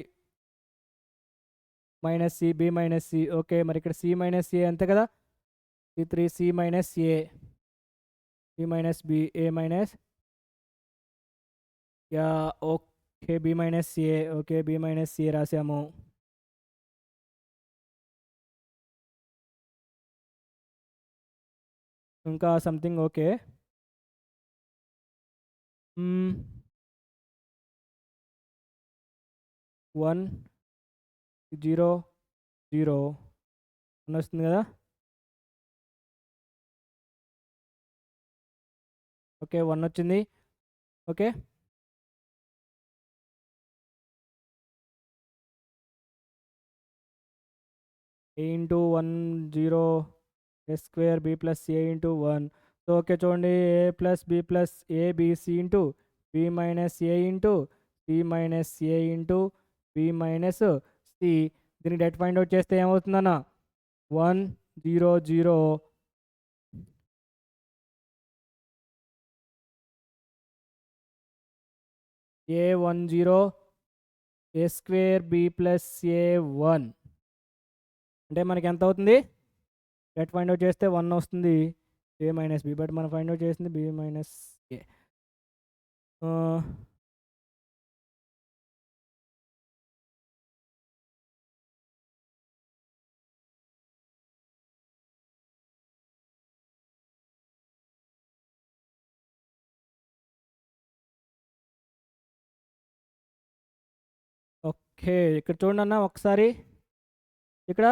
minus C B minus C. Okay, మరి ఇక్కడ సి మైనస్ ఏ అంతే కదా, C3 C minus A C minus B A minus yeah. Okay, B minus A. Okay, B minus ఏ రాసాము. ఇంకా something. Okay, 1 0 0 అని వస్తుంది కదా. Okay, 1 వచ్చింది. Okay, A into 10 A square B plus A into 1. So okay, చూడండి, A plus B plus ABC into B minus A into C minus A into B minus C. దీన్ని det find out చేస్తే ఏమవుతుందన్న, 100 A10 A square B plus A 1. అంటే మనకి ఎంత అవుతుంది, debt find out చేస్తే 1 వస్తుంది, ఏ మైనస్ బి. బట్ మనం ఫైండ్ అవుట్ చేసింది బి మైనస్ ఏ. ఓకే, ఇక్కడ చూడండి అన్న ఒకసారి, ఇక్కడ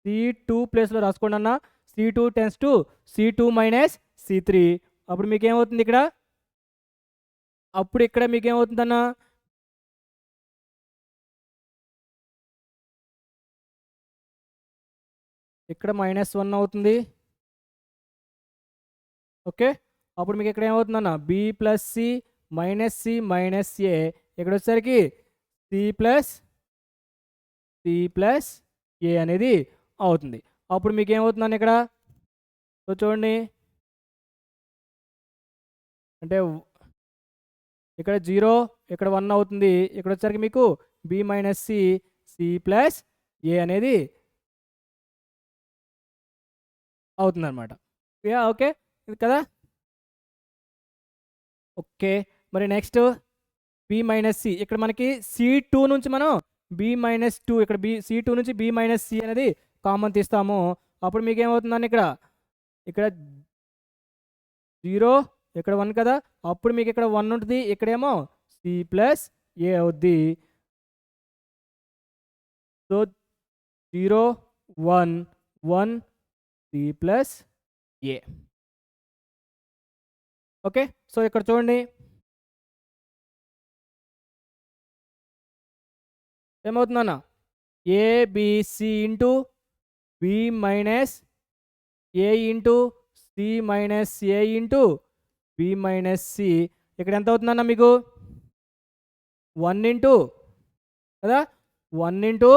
C2 ప్లేస్లో రాసుకోండి అన్న. C2 tends to C2 minus C3. అప్పుడు మీకేమవుతుంది ఇక్కడ, అప్పుడు ఇక్కడ మీకేమవుతుందన్న, ఇక్కడ -1 అవుతుంది. ఓకే, అప్పుడు మీకు ఇక్కడ ఏమవుతుందన్న, B plus C minus C minus A. ఇక్కడ వచ్చేసరికి సి ప్లస్ ఏ అనేది అవుతుంది. అప్పుడు మీకు ఏమవుతుందని ఇక్కడ, సో చూడండి, అంటే ఇక్కడ 0 ఇక్కడ 1 అవుతుంది. ఇక్కడ వచ్చేసరికి మీకు B minus C C plus A అనేది అవుతుంది అనమాట. యా, ఓకే, ఇది కదా. ఓకే, మరి నెక్స్ట్ బి మైనస్ సి. ఇక్కడ మనకి C2 నుంచి మనం బి మైనస్ 2, ఇక్కడ C2 నుంచి బి మైనస్ సి అనేది కామన్ తీస్తాము. అప్పుడు మీకు ఏమవుతుందని ఇక్కడ 0 ఇక్కడ 1 కదా, అప్పుడు మీకు ఇక్కడ 1 ఉంటుంది, ఇక్కడేమో సి ప్లస్ ఏ అవుద్ది. సో 0 1 1 సి ప్లస్ ఏ. ఓకే, సో ఇక్కడ చూడండి ఏమవుతుందన్న, ABC into B minus A into C minus A into B minus C. ఇక్కడ ఎంత అవుతుందన్న మీకు, 1 ఇంటూ కదా. 1 into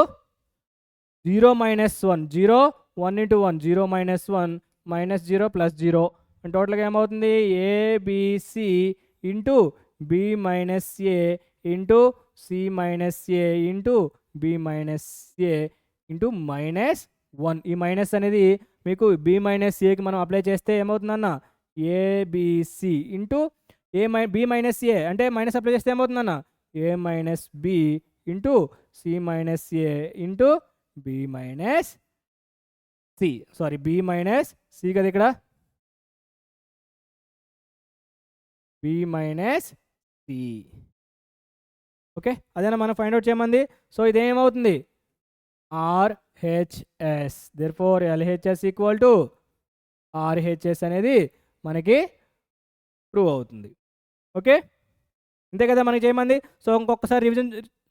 0 minus 1 0 1 into 1 0 minus 1 minus 0 plus 0 and టోటల్గా ఏమవుతుంది ABC into B minus A into C minus A into B minus A into -1. ఈ minus అనేది మీకు బి మైనస్ ఏకి మనం అప్లై చేస్తే ఏమవుతుందన్న ABC into B minus A అంటే మైనస్ అప్లై చేస్తే ఏమవుతుందన్న A minus B into C minus A into B minus C, sorry B minus C కదా ఇక్కడ, బి మైనస్ సి. ఓకే, అదేనా మనం ఫైండ్ అవుట్ చేయమంది. సో ఇదేమవుతుంది RHS, therefore LHS equal to RHS అనేది మనకి ప్రూవ్ అవుతుంది. ఓకే, అంతే కదా మనకి చేయమంది. సో ఇంకొకసారి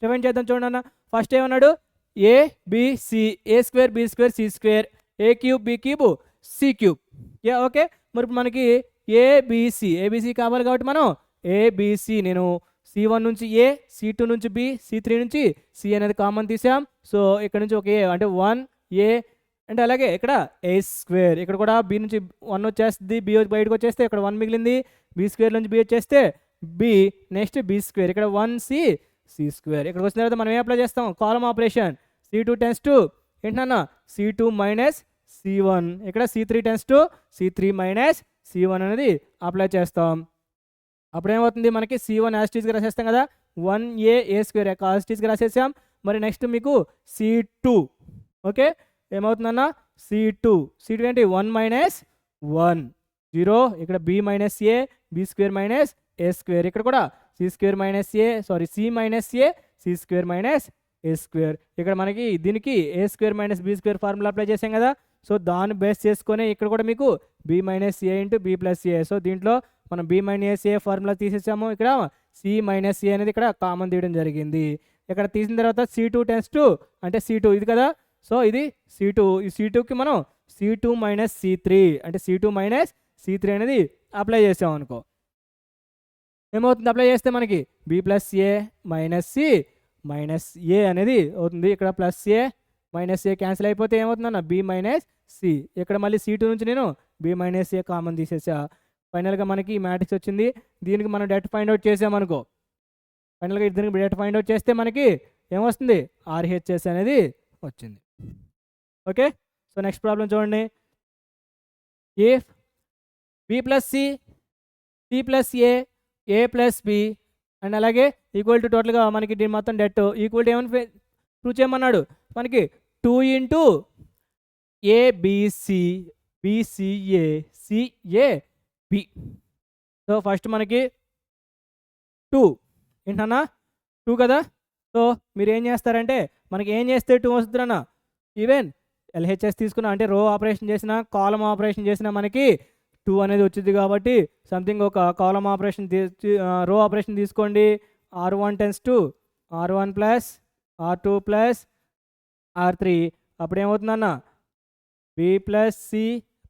రివైండ్ చేద్దాం చూడండి అన్న. ఫస్ట్ ఏమన్నాడు ABC A square B square C square A cube B cube C cube. Yeah okay, మరి ఇప్పుడు మనకి ఏబిసి కావాలి కాబట్టి మనం ఏబిసి నేను C1 నుంచి ఏ, C2 నుంచి బి, C3 నుంచి సి అనేది కామన్ తీసాం. సో ఇక్కడ నుంచి ఒక ఏ అంటే 1 ఏ అంటే అలాగే ఇక్కడ ఏ స్క్వేర్, ఇక్కడ కూడా బి నుంచి 1 వచ్చేస్తుంది, బి బయటకు వచ్చేస్తే ఇక్కడ 1 మిగిలింది, బి స్క్వేర్ నుంచి బి వచ్చేస్తే బి, నెక్స్ట్ బి స్క్వేర్, ఇక్కడ 1 సి స్క్వేర్. ఇక్కడికి వచ్చిన తర్వాత మనం ఏం అప్లై చేస్తాం column operation. C2 tends to ఏంటన్నా C2 మైనస్ C1, ఇక్కడ C3 tends to C3 minus C1 అనేది అప్లై చేస్తాం. అప్పుడు ఏమవుతుంది మనకి C1 యాస్టీస్గా రాసేస్తాం కదా, 1 ఏ స్క్వేర్ యాస్టీస్గా రాసేసాం. మరి నెక్స్ట్ మీకు C2 ఓకే ఏమవుతుందన్న C2 ఏంటి 1 మైనస్ 1 0, ఇక్కడ B minus A B square minus A square, ఇక్కడ కూడా C square minus A C minus A C square minus A square. ఇక్కడ మనకి దీనికి A square minus B square formula apply చేసాం కదా. So దాన్ని బేస్ చేసుకొని ఇక్కడ కూడా మీకు B minus A into B plus A. So దీంట్లో మనం బి మైనస్ ఏ ఫార్ములా తీసేసాము, ఇక్కడ సి మైనస్ ఏ అనేది ఇక్కడ కామన్ తీయడం జరిగింది. ఇక్కడ తీసిన తర్వాత C2 టెన్స్ టు అంటే C2 ఇది కదా, సో ఇది C2, ఈ C2కి మనం C2 మైనస్ C3 అంటే C2 మైనస్ C3 అనేది అప్లై చేసాం అనుకో. ఏమవుతుంది అప్లై చేస్తే మనకి బి ప్లస్ ఏ మైనస్ సి మైనస్ ఏ అనేది అవుతుంది. ఇక్కడ ప్లస్ ఏ మైనస్ ఏ క్యాన్సిల్ అయిపోతే ఏమవుతుందన్న బి మైనస్ సి. ఇక్కడ మళ్ళీ C2 నుంచి నేను బి మైనస్ ఏ కామన్ తీసేసా. ఫైనల్గా మనకి ఈ మ్యాట్రిక్స్ వచ్చింది. దీనికి మనం డెట్ ఫైండ్ అవుట్ చేసామనుకో, ఫైనల్గా దీనికి డెట్ ఫైండ్ అవుట్ చేస్తే మనకి ఏమొస్తుంది ఆర్హెచ్ఎస్ అనేది వచ్చింది. ఓకే, సో నెక్స్ట్ ప్రాబ్లం చూడండి. If B plus C C plus A plus B and అలాగే ఈక్వల్ టు టోటల్గా మనకి దీని మొత్తం డెట్ ఈక్వల్ టు ఏమని ప్రూవ్ చేయమన్నాడు మనకి 2 ఇంటూ ABC BCA CA B. So first మనకి 2 ఏంటన్నా 2 కదా. సో మీరు ఏం చేస్తారంటే మనకి ఏం చేస్తే 2 వస్తుందన్న ఈవెన్ ఎల్హెచ్ఎస్ తీసుకున్నా అంటే రో ఆపరేషన్ చేసిన కాలమ్ ఆపరేషన్ చేసినా మనకి 2 అనేది వచ్చింది. కాబట్టి సంథింగ్ ఒక కాలమ్ ఆపరేషన్ రో ఆపరేషన్ తీసుకోండి. R1 tends to R1 plus R2 plus R3. అప్పుడు ఏమవుతుందన్న B plus C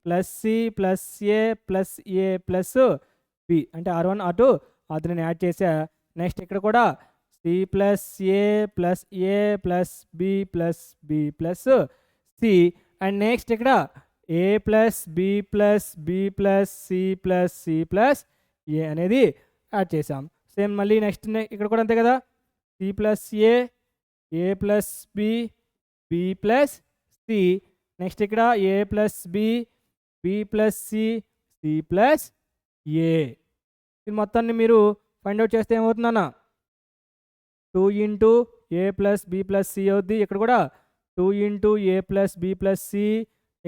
plus C plus A plus A plus B అంటే R1 R2 R3 యాడ్ చేసా. నెక్స్ట్ ఇక్కడ కూడా C plus A plus A plus B plus B plus C and next ఇక్కడ A plus B plus B plus C plus C plus A అనేది add చేసాం. Same మళ్ళీ next ఇక్కడ కూడా అంతే కదా, C plus A plus B B plus C, next ఇక్కడ A plus B B plus C C plus A. ఇది మొత్తాన్ని మీరు ఫైండ్ అవుట్ చేస్తే ఏమవుతుందన్న 2 into A plus B plus C అవుద్ది. ఇక్కడ కూడా 2 into A plus B plus C,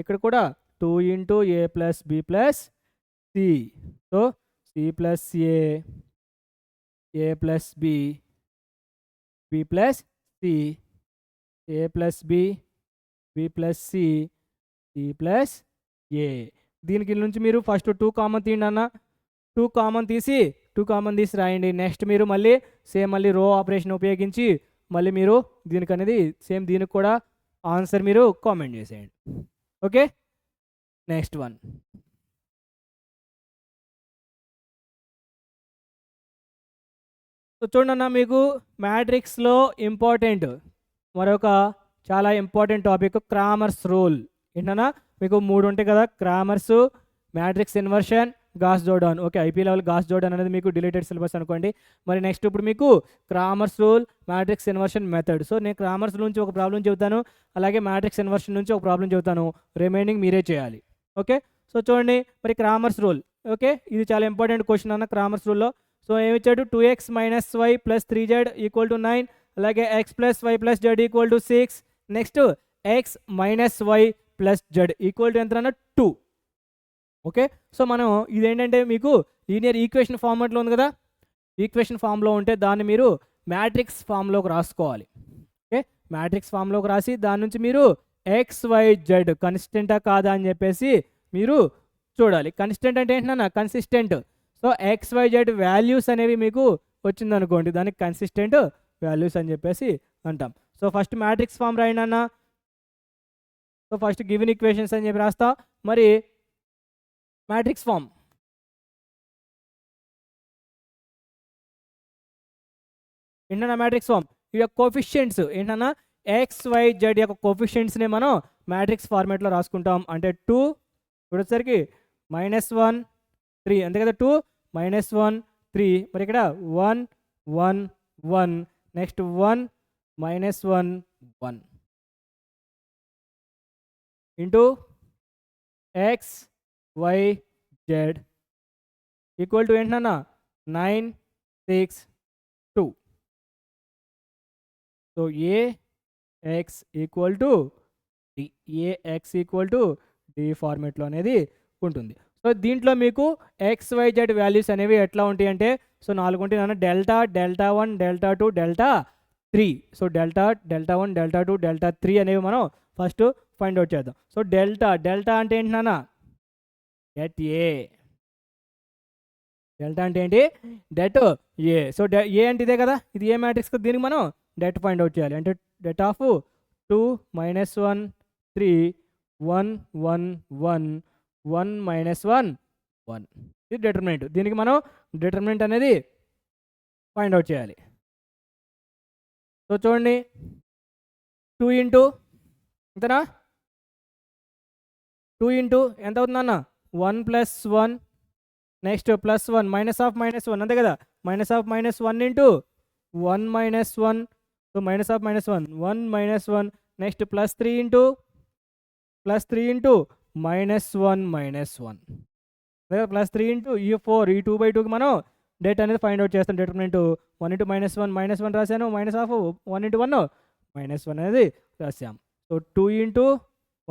ఇక్కడ కూడా 2 into A plus B plus C. So C plus A plus B B plus C A plus B B plus C C plus ఏ. దీనికి నుంచి మీరు first 2 common తీయండి అన్న. 2 common తీసి రాయండి. Next మీరు మళ్ళీ సేమ్ మళ్ళీ రో ఆపరేషన్ ఉపయోగించి మళ్ళీ మీరు దీనికి అనేది సేమ్ దీనికి కూడా ఆన్సర్ మీరు కామెంట్ చేసేయండి. Okay, next one. సో చూడండి మీకు మ్యాట్రిక్స్లో ఇంపార్టెంట్ మరొక చాలా ఇంపార్టెంట్ టాపిక్ క్రామర్స్ రూల్. ఏంటన్నా మీకు 3 ఉంటాయి కదా, Cramer's, matrix inversion, Gauss Jordan. Okay, IP level Gauss Jordan అనేది మీకు డిలీటెడ్ సిలబస్ అనుకోండి. మరి నెక్స్ట్ ఇప్పుడు మీకు Cramer's rule, matrix inversion method. So నేను క్రామర్స్ నుంచి ఒక ప్రాబ్లం చెబుతాను, అలాగే మ్యాట్రిక్స్ ఇన్వర్షన్ నుంచి ఒక ప్రాబ్లం చెబుతాను, రిమైనింగ్ మీరే చేయాలి. ఓకే, సో చూడండి మరి క్రామర్స్ రూల్. ఓకే, ఇది చాలా ఇంపార్టెంట్ క్వశ్చన్ అన్న క్రామర్స్ రూల్లో. సో ఏమిచ్చాడు, 2x - y + 3z = 9, అలాగే x + y + z = 6, next x - y + z = ఎంతన్నా 2. ఓకే, సో మనం ఇదేంటంటే మీకు లీనియర్ ఈక్వేషన్ ఫార్మాట్లో ఉంది కదా, ఈక్వేషన్ ఫామ్లో ఉంటే దాన్ని మీరు మ్యాట్రిక్స్ ఫామ్లోకి రాసుకోవాలి. ఓకే, మ్యాట్రిక్స్ ఫామ్లోకి రాసి దాని నుంచి మీరు XYZ కన్సిస్టెంటా కాదా అని చెప్పేసి మీరు చూడాలి. కన్సిస్టెంట్ అంటే ఏంటన్నా, కన్సిస్టెంట్. సో XYZ వాల్యూస్ అనేవి మీకు వచ్చిందనుకోండి, దానికి కన్సిస్టెంట్ వాల్యూస్ అని చెప్పేసి అంటాం. సో ఫస్ట్ మ్యాట్రిక్స్ ఫామ్ రాయండి అన్న. సో ఫస్ట్ గివెన్ ఈక్వేషన్స్ అని చెప్పి రాస్తా. మరి మ్యాట్రిక్స్ ఫామ్ ఏంటన్నా, మ్యాట్రిక్స్ ఫామ్ ఈ యొక్క కోఫిషియెంట్స్ ఏంటన్నా, XYZ యొక్క కోఫిషియెంట్స్ని మనం మ్యాట్రిక్స్ ఫార్మేట్లో రాసుకుంటాం. అంటే 2 ఇప్పుడు వచ్చేసరికి -1 3, అంతే కదా, 2 -1 3, మరి ఇక్కడ 1 1 1, next 1 -1 1 into XYZ equal to ఏంటన్నా 9 6 2. So AX equal to D ఫార్మేట్లో అనేది ఉంటుంది. సో దీంట్లో మీకు XYZ వాల్యూస్ అనేవి ఎట్లా ఉంటాయి అంటే, సో 4 ఉంటాయి నాన్న, delta, delta 1, delta 2, delta 3. So delta 1, delta 2, delta 3 అనేవి మనం ఫస్ట్ ఫైండ్ అవుట్ చేద్దాం. సో డెల్టా అంటే ఏంటి నాన్న, డెట్ ఏ. డెల్టా అంటే ఏంటి, డెట్ ఏ. సో ఏ అంటే ఇదే కదా, ఇది ఏ మ్యాట్రిక్స్ కదా, దీనికి మనం డెట్ ఫైండ్ అవుట్ చేయాలి. అంటే డెట్ ఆఫ్ 2 - 1 3 1 1 1 1 -1 1. ఇది డిటర్మినెంట్. దీనికి మనం డిటర్మినెంట్ అనేది ఫైండ్ అవుట్ చేయాలి. సో చూడండి 2 ఇంటూ ఎంతనా, 2 ఇంటూ ఎంత అవుతుందన్న, 1 + 1, నెక్స్ట్ +1 -1, అంతే కదా, -1 ఇంటూ 1 -1, సో -1 1 -1, నెక్స్ట్ +3 ఇంటూ -1 -1, లేదా +3 ఇంటూ ఈ 4, ఈ 2/2కి మనం డేట్ అనేది ఫైండ్ అవుట్ చేస్తాం. డిటర్మినెంట్ 1 ఇంటూ -1 రాశాను, -1 ఇంటూ 1 -1 అనేది రాసాం. So 2 into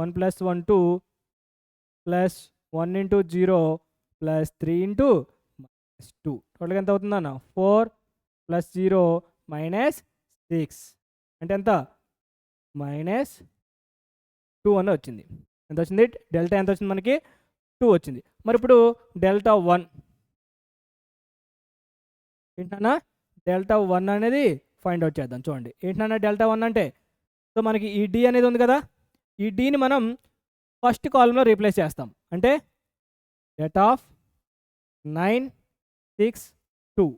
1 + 1 2 plus 1 into 0 plus 3 into -2, టోటల్గా ఎంత అవుతుందన్న, 4 + 0 -6 అంటే ఎంత, -2 అని వచ్చింది. ఎంత వచ్చింది, డెల్టా ఎంత వచ్చింది మనకి, 2 వచ్చింది. మరి ఇప్పుడు డెల్టా 1 ఏంటన్నా, డెల్టా 1 అనేది ఫైండ్ అవుట్ చేద్దాం. చూడండి ఏంటన్నా డెల్టా 1 అంటే, సో మనకి ఈ డి అనేది ఉంది కదా, ఈ డిని మనం ఫస్ట్ కాలంలో రీప్లేస్ చేస్తాం. అంటే డెట్ ఆఫ్ 9 6 2.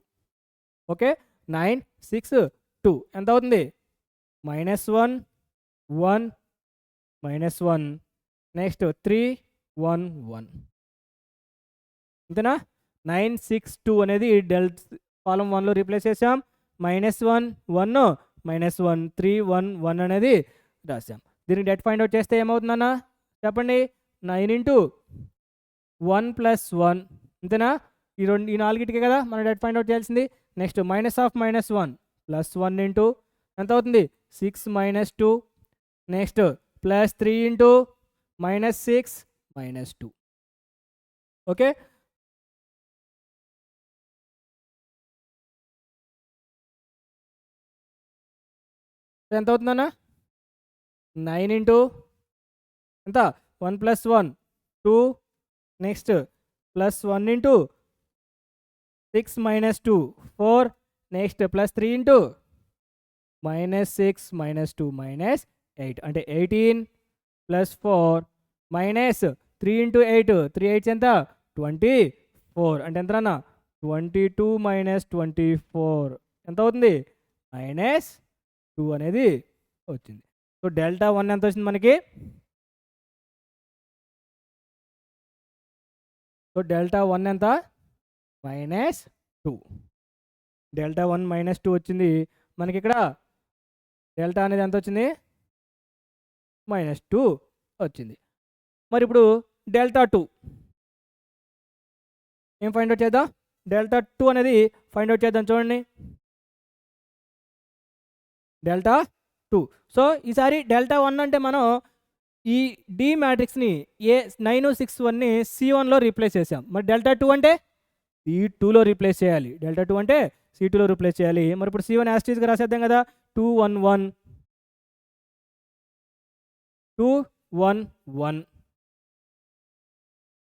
ఓకే, 9 6 2 ఎంత అవుతుంది, -1 1 -1, నెక్స్ట్ 3 1 1, అంతేనా. 9 6 2 అనేది కాలం 1లో రీప్లేస్ చేసాం. -1 1 -1 3 1 1 అనేది రాసాం. దీనికి డెట్ ఫైండ్ అవుట్ చేస్తే ఏమవుతుందన్న చెప్పండి, 9 ఇంటూ 1 + 1, అంతేనా. ఈ 4కే కదా మనం డెట్ ఫైండ్ అవుట్ చేయాల్సింది. నెక్స్ట్ -1 +1 ఇంటూ ఎంత అవుతుంది, 6 -2, నెక్స్ట్ +3 ఇంటూ -6 -2. ఓకే, ఎంత అవుతుందన్న, 9 ఇంటూ ఎంత, 1 + 1 2, నెక్స్ట్ +1 ఇంటూ 6 -2 4, నెక్స్ట్ +3 ఇంటూ -6 -2 -8, అంటే 18 + 4 -3 ఇంటూ 8, 3 8 ఎంత, 24, అంటే ఎంతనా, 22 - 24 ఎంత అవుతుంది -2 అనేది వచ్చింది. సో డెల్టా 1 ఎంత వచ్చింది మనకి? సో డెల్టా 1 ఎంత? -2. డెల్టా 1 -2 వచ్చింది మనకి. ఇక్కడ డెల్టా అనేది ఎంత వచ్చింది? -2 వచ్చింది. మరి ఇప్పుడు డెల్టా 2 ఏం ఫైండ్ అవుట్ చేద్దాం? డెల్టా 2 అనేది ఫైండ్ అవుట్ చేద్దాం. చూడండి, డెల్టా 2. సో ఈసారి డెల్టా 1 అంటే మనం ఈ డి మ్యాట్రిక్స్ని A9 6 1ని C1లో రీప్లేస్ చేసాం. మరి డెల్టా 2 అంటే C2లో రీప్లేస్ చేయాలి. డెల్టా 2 అంటే C2లో రీప్లేస్ చేయాలి. మరి ఇప్పుడు C1 యాస్టీస్గా రాసేద్దాం కదా. 2 1 1 2 1 1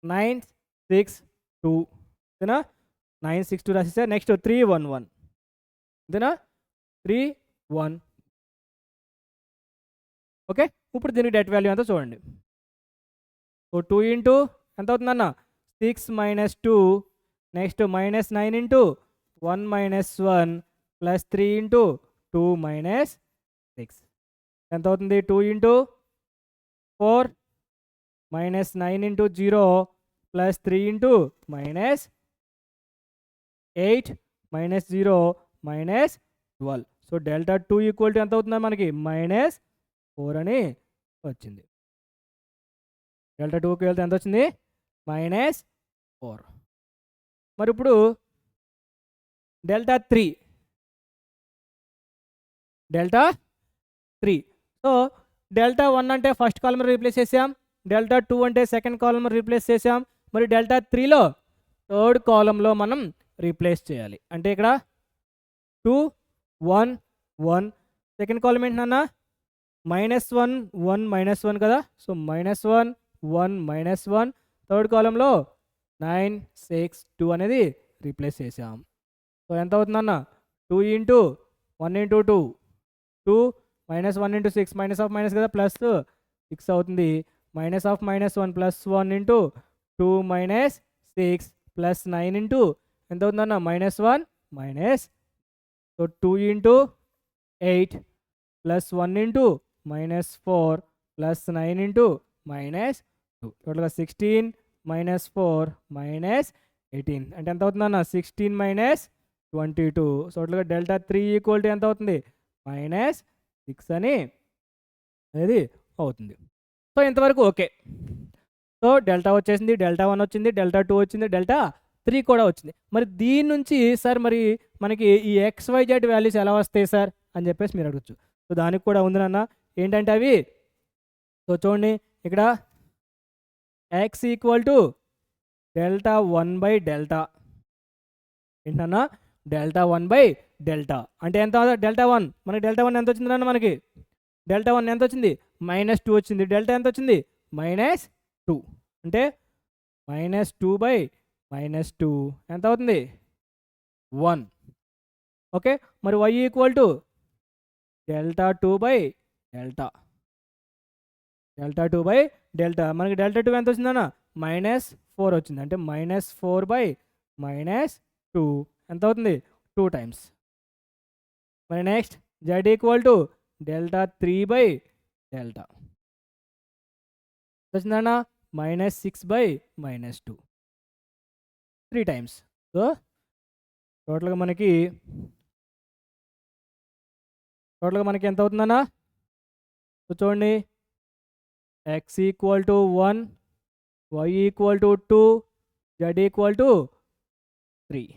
9 6 2 అంతేనా? 9 6 2 రాసేస్తే నెక్స్ట్ 3 1 1 అంతేనా? 3 1. ఓకే, ఇప్పుడు దీనికి డెట్ వాల్యూ ఎంత చూడండి. సో 2 ఇంటూ ఎంత అవుతుందన్న? 6 - 2 నెక్స్ట్ -9 ఇంటూ 1 - 1 ప్లస్ 3 ఇంటూ 2 - 6 ఎంత అవుతుంది? 2 into 4 -9 into 0 plus 3 into -8 -0 -12. So delta 2 equal to ఎంత అవుతుందా మనకి? -4 అని వచ్చింది. డెల్టా 2కి వెళ్తే ఎంత వచ్చింది? -4. మరి ఇప్పుడు డెల్టా 3 సో డెల్టా 1 అంటే ఫస్ట్ కాలమ్ రీప్లేస్ చేసాం, డెల్టా 2 అంటే సెకండ్ కాలమ్ రీప్లేస్ చేసాం. మరి డెల్టా 3లో థర్డ్ కాలంలో మనం రీప్లేస్ చేయాలి. అంటే ఇక్కడ 2 1 1 సెకండ్ కాలం ఏంటన్నా? -1 1 -1 కదా. సో -1 1 -1 థర్డ్ కాలంలో 9 6 2 అనేది రీప్లేస్ చేసాం. సో ఎంత అవుతుందన్న? 2 into 1 into 2 2 -1 into 6 minus of minus కదా, ప్లస్ 6 అవుతుంది. -1 ప్లస్ 1 ఇంటూ 2 -6 ప్లస్ 9 ఇంటూ ఎంత అవుతుందన్న? -1 so 2 into 8 plus 1 into -4 plus 9 into -2 టోటల్గా 16 -4 -18 అంటే ఎంత అవుతుందన్న? 16 - 22. సో టోటల్గా డెల్టా 3 ఈక్వల్ టు ఎంత అవుతుంది? -6 అని అనేది అవుతుంది. సో ఇంతవరకు ఓకే. సో డెల్టా వచ్చేసింది, డెల్టా 1 వచ్చింది, డెల్టా 2 వచ్చింది, డెల్టా 3 కూడా వచ్చింది. మరి దీని నుంచి సార్ మరి మనకి ఈ XYZ వాల్యూస్ ఎలా వస్తాయి సార్ అని చెప్పేసి మీరు అడగచ్చు. సో దానికి కూడా ఉంది నాన్న. ఏంటంటే అవి, సో చూడండి ఇక్కడ x ఈక్వల్ టు డెల్టా 1/డెల్టా ఏంటన్నా? డెల్టా 1/డెల్టా అంటే ఎంత? డెల్టా 1 మనకి డెల్టా 1 ఎంత వచ్చింది నాన్న? మనకి డెల్టా 1 ఎంత వచ్చింది? -2 వచ్చింది. డెల్టా ఎంత వచ్చింది? -2 అంటే -2/-2 ఎంత అవుతుంది? 1. ఓకే, మరి y ఈక్వల్ టు డెల్టా 2/డెల్టా మనకి డెల్టా 2 ఎంత వచ్చిందన్న? -4 వచ్చింది. అంటే -4/-2 ఎంత అవుతుంది? 2 టైమ్స్. మరి next z equal to delta 3/డెల్టా వచ్చిందన్న? -6/-2 3 టైమ్స్. సో టోటల్గా మనకి ఎంత అవుతుందన్న? సో చూడండి, x equal to 1, y equal to 2, z equal to 3.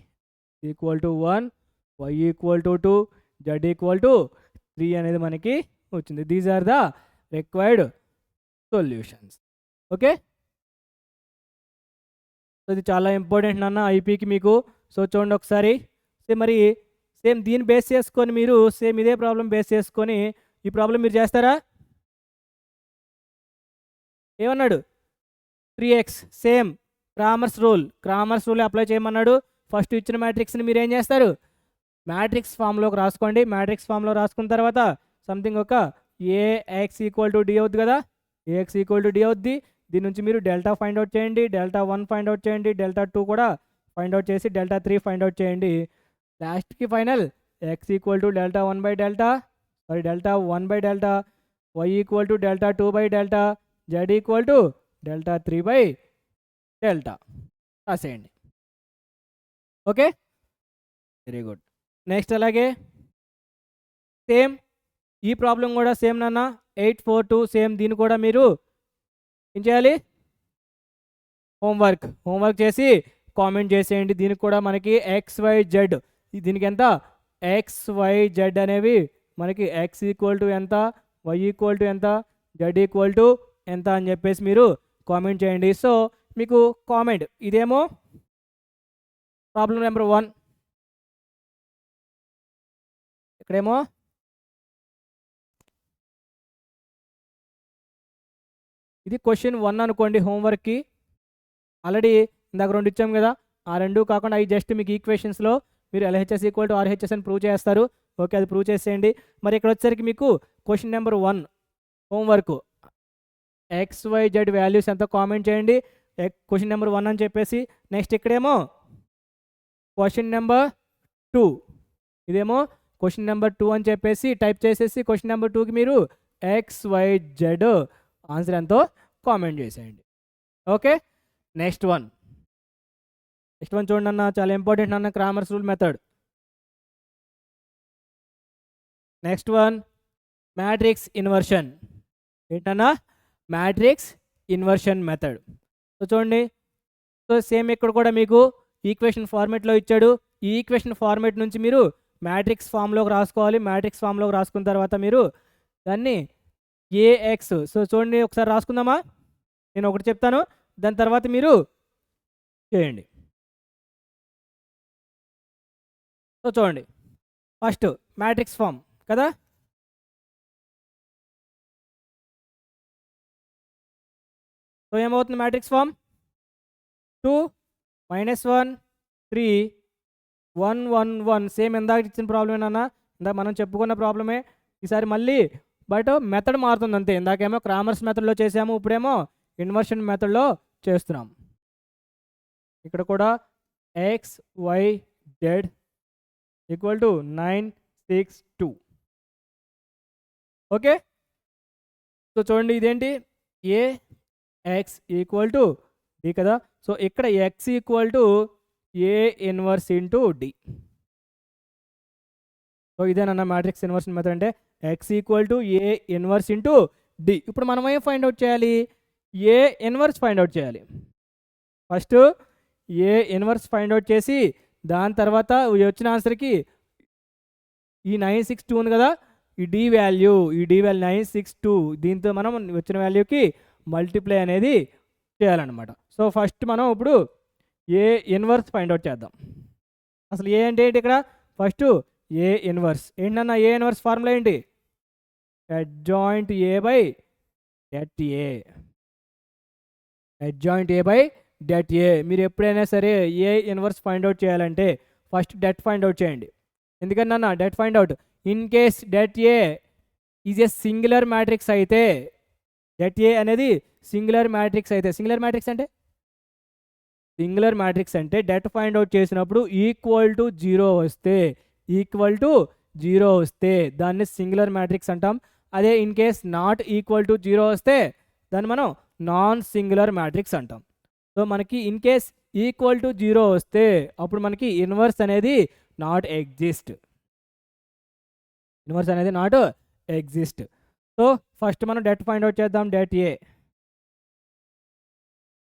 Equal to 1, y equal to 2, z equal to 3 అనేది మనకి వచ్చింది. These are the required solutions. Okay, so ఇది చాలా ఇంపార్టెంట్ నాన్న ఐపీకి మీకు. సో చూడండి ఒకసారి, మరి సేమ్ దీన్ని బేస్ చేసుకొని మీరు సేమ్ ఇదే ప్రాబ్లం బేస్ చేసుకొని ఈ ప్రాబ్లం మీరు చేస్తారా? ఏమన్నాడు? 3x same Cramer's rule apply చేయమన్నాడు. ఫస్ట్ ఇచ్చిన మ్యాట్రిక్స్ని మీరు ఏం చేస్తారు? మ్యాట్రిక్స్ ఫామ్లోకి రాసుకోండి. మ్యాట్రిక్స్ ఫామ్లో రాసుకున్న తర్వాత సంథింగ్ ఒక AX ఈక్వల్ టు D అవుద్ది కదా. AX ఈక్వల్ టు D అవుద్ది. దీని నుంచి మీరు డెల్టా ఫైండ్ అవుట్ చేయండి, డెల్టా 1 ఫైండ్ అవుట్ చేయండి, డెల్టా 2 కూడా ఫైండ్ అవుట్ చేసి డెల్టా 3 ఫైండ్ అవుట్ చేయండి. లాస్ట్కి final x equal to delta 1 by delta delta 1 by delta, y equal to delta 2 by delta, z equal to delta 3 by delta రాసేయండి. Okay, very good. Next అలాగే same ఈ problem కూడా same నాన్న 842 same. దీన్ని కూడా మీరు ఏం చేయాలి, హోంవర్క్ చేసి కామెంట్ చేసేయండి. దీనికి కూడా మనకి XYZ, దీనికి ఎంత XYZ అనేవి మనకి x ఈక్వల్ టు ఎంత, y ఈక్వల్ టు ఎంత, z ఈక్వల్ టు ఎంత అని చెప్పేసి మీరు కామెంట్ చేయండి. సో మీకు కామెంట్ ఇదేమో ప్రాబ్లం నెంబర్ 1, ఇక్కడేమో ఇది క్వశ్చన్ 1 అనుకోండి. హోంవర్క్కి ఆల్రెడీ ఇందాక 2 ఇచ్చాం కదా, ఆ 2 కాకుండా అవి జస్ట్ మీకు ఈక్వేషన్స్లో మీరు LHS ఈక్వల్ టు RHS అని ప్రూవ్ చేస్తారు. ఓకే, అది ప్రూవ్ చేసేయండి. మరి ఇక్కడ వచ్చేసరికి మీకు question number 1 homework XYZ values ఎంత కామెంట్ చేయండి, క్వశ్చన్ నెంబర్ 1 అని చెప్పేసి. నెక్స్ట్ ఇక్కడేమో క్వశ్చన్ నెంబర్ 2, ఇదేమో క్వశ్చన్ నెంబర్ 2 అని చెప్పేసి టైప్ చేసేసి క్వశ్చన్ నెంబర్ 2కి మీరు XYZ ఆన్సర్ ఎంతో కామెంట్ చేసేయండి. ఓకే, నెక్స్ట్ వన్ చూడండి అన్న, చాలా ఇంపార్టెంట్ అన్న, Cramer's rule method. Next one matrix inversion. ఏంటన్నా, మ్యాట్రిక్స్ ఇన్వర్షన్ మెథడ్. సో చూడండి, సో సేమ్ ఇక్కడ కూడా మీకు ఈక్వేషన్ ఫార్మేట్లో ఇచ్చాడు. ఈ ఈక్వేషన్ ఫార్మేట్ నుంచి మీరు మ్యాట్రిక్స్ ఫామ్లోకి రాసుకోవాలి. మ్యాట్రిక్స్ ఫామ్లోకి రాసుకున్న తర్వాత మీరు దాన్ని AX, సో చూడండి ఒకసారి రాసుకుందామా, నేను ఒకటి చెప్తాను, దాని తర్వాత మీరు చేయండి. సో చూడండి, ఫస్ట్ మ్యాట్రిక్స్ ఫామ్ కదా, సో ఏమవుతుంది మ్యాట్రిక్స్ ఫామ్ 2 -1 3 1 1 1 సేమ్ ఇందాక ఇచ్చిన ప్రాబ్లమే అన్న, ఇందాక మనం చెప్పుకున్న ప్రాబ్లమే ఈసారి మళ్ళీ, బట్ మెథడ్ మారుతుంది అంతే. ఇందాకేమో క్రామర్స్ మెథడ్లో చేసాము, ఇప్పుడేమో ఇన్వర్షన్ మెథడ్లో చేస్తున్నాం. ఇక్కడ కూడా XYZ equal to 9 6 2. Okay, so చూడండి ఇదేంటి, AX ఈక్వల్ టు D కదా, సో ఇక్కడ X equal to A inverse into D. So ఇదేనన్న మ్యాట్రిక్స్ ఇన్వర్షన్ మెథడ్ అంటే, X equal to A inverse into D. ఇప్పుడు మనం ఏం ఫైండ్ అవుట్ చేయాలి, A ఇన్వర్స్ ఫైండ్ అవుట్ చేయాలి. First A inverse find out చేసి దాని తర్వాత వచ్చిన ఆన్సర్కి ఈ 962 ఉంది కదా, ఈ D వాల్యూ 962, దీంతో మనం వచ్చిన వాల్యూకి మల్టిప్లై అనేది చేయాలన్నమాట. సో ఫస్ట్ మనం ఇప్పుడు A ఇన్వర్స్ ఫైండ్ అవుట్ చేద్దాం. అసలు ఏ అంటే ఏంటి ఇక్కడ, ఫస్ట్ A ఇన్వర్స్ ఏంటన్నా, A ఇన్వర్స్ ఫార్ములా ఏంటి, adjoint A by det A, adjoint A by det A. మీరు ఎప్పుడైనా సరే A ఇన్వర్స్ ఫైండ్ అవుట్ చేయాలంటే ఫస్ట్ డెట్ ఫైండ్ అవుట్ చేయండి. ఎందుకన్నా debt find out, in case debt A is A singular matrix అయితే, debt A అనేది singular matrix అయితే, singular matrix అంటే డెట్ ఫైండ్ అవుట్ చేసినప్పుడు ఈక్వల్ టు 0 వస్తే దాన్ని సింగులర్ మ్యాట్రిక్స్ అంటాం. అదే in case not equal to 0 వస్తే దాన్ని మనం నాన్ సింగులర్ మ్యాట్రిక్స్ అంటాం. సో మనకి ఇన్ కేస్ ఈక్వల్ టు 0 వస్తే అప్పుడు మనకి ఇన్వర్స్ అనేది నాట్ ఎగ్జిస్ట్. సో ఫస్ట్ మనం డెట్ ఫైండ్ అవుట్ చేద్దాం. డెట్ A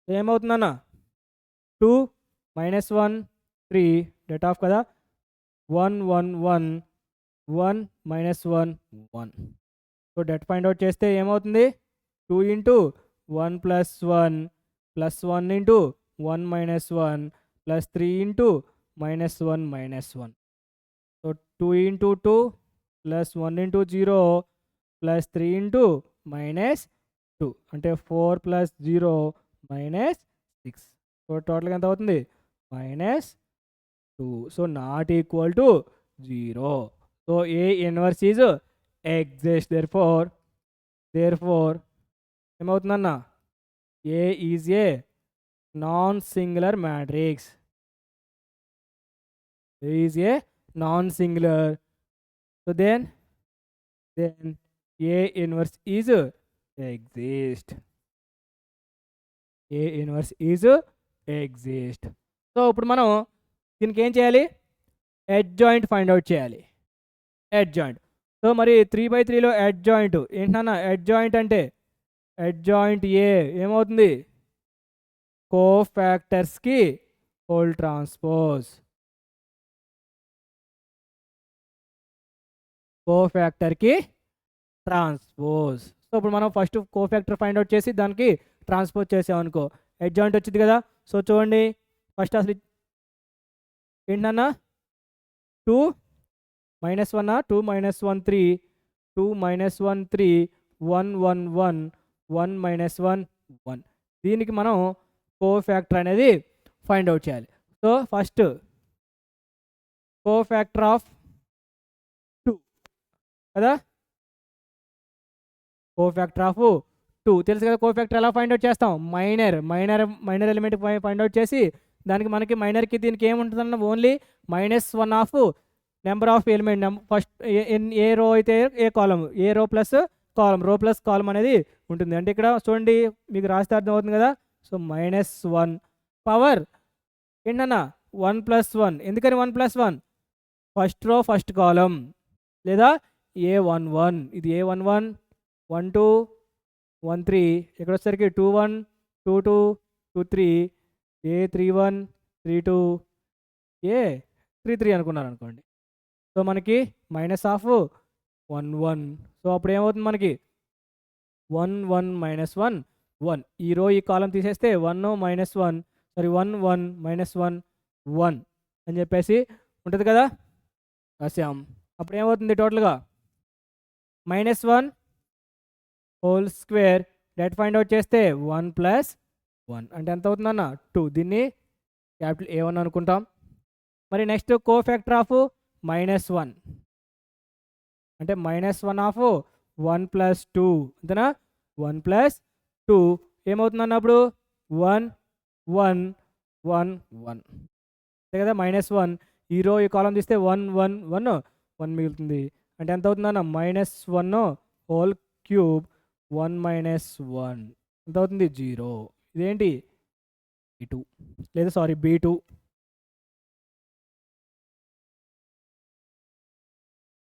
ఏమవుతుందన్న, 2 -1 3 డెట్ ఆఫ్ కదా, 1 1 1 1 -1 1. సో డెట్ ఫైండ్ అవుట్ చేస్తే ఏమవుతుంది, 2 into 1 + 1 + 1 into 1 - 1 + 3 into -1 -1. So 2 into 2 + 1 into 0 + 3 into -2 అంటే 4 + 0 -6. సో టోటల్గా ఎంత అవుతుంది, -2. So not equal to 0. So A inverse is exist. Therefore ఏమవుతుందన్న, A is a non singular matrix. Non singular. So then A inverse is exist. A inverse is exist. So ఇప్పుడు మనం దీనికి ఏం చేయాలి? అడ్జాయింట్ ఫైండ్ అవుట్ చేయాలి. Adjoint. So మరి 3/3లో adjoint ఏంటన్నా? అడ్జాయింట్ అంటే అడ్జాయింట్ ఏ ఏమవుతుంది? కోఫాక్టర్స్కి హోల్ ట్రాన్స్పోజ్. కోఫాక్టర్కి ట్రాన్స్పోజ్. సో ఇప్పుడు మనం ఫస్ట్ కోఫాక్టర్ ఫైండ్ అవుట్ చేసి దానికి ట్రాన్స్పోజ్ చేసామనుకో అడ్జాయింట్ వచ్చింది కదా. సో చూడండి ఫస్ట్ అసలు ఏంటన్నా 2 - 1 2 - 1 3 2 - 1 3 1 1 1 1 - 1 1. దీనికి మనం కోఫాక్టర్ అనేది ఫైండ్ అవుట్ చేయాలి. సో ఫస్ట్ కోఫాక్టర్ ఆఫ్ 2 కదా. కోఫాక్టర్ ఆఫ్ 2 తెలుసు కదా. కోఫాక్టర్ ఎలా ఫైండ్ అవుట్ చేస్తాం? మైనర్ ఎలిమెంట్ ఫైండ్ అవుట్ చేసి దానికి మనకి మైనర్కి దీనికి ఏముంటుందన్న only -1 of number of element. First A row అయితే ఏ కాలం, ఏ రో ప్లస్ కాలం అనేది ఉంటుంది. అంటే ఇక్కడ చూడండి మీకు రాస్తే అర్థమవుతుంది కదా. సో -1 పవర్ ఏంటన్నా 1 + 1. ఎందుకని 1 + 1? ఫస్ట్ రో ఫస్ట్ కాలం లేదా A11. ఇది A11 1 2 1 3. ఇక్కడ వచ్చేసరికి 2 1 2 2 2 3 A31 32 A33 అనుకున్నారు అనుకోండి. సో మనకి -1 1. సో అప్పుడు ఏమవుతుంది మనకి 1 1 -1 1. ఈ రో ఈ కాలం తీసేస్తే 1 -1 సారీ 1 1 -1 1 అని చెప్పేసి ఉంటుంది కదా. రాసాం. అప్పుడు ఏమవుతుంది టోటల్గా -1 whole square. Debt find out చేస్తే 1 + 1 అంటే ఎంత అవుతుందన్న 2. దీన్ని క్యాపిటల్ A1 అనుకుంటాం. మరి నెక్స్ట్ కోఫాక్టర్ ఆఫ్ -1 అంటే -1 ఆఫ్ 1 + 2 అంతేనా. 1 + 2 ఏమవుతుందన్న అప్పుడు 1 1 1 1 అంతే కదా. -1 ఈ రో ఈ కాలం తీస్తే 1 1 1 1 మిగులుతుంది. అంటే ఎంత అవుతుందన్న -1 హోల్ క్యూబ్ 1 - 1 ఎంత అవుతుంది 0. ఇదేంటి B2 లేదా సారీ B2.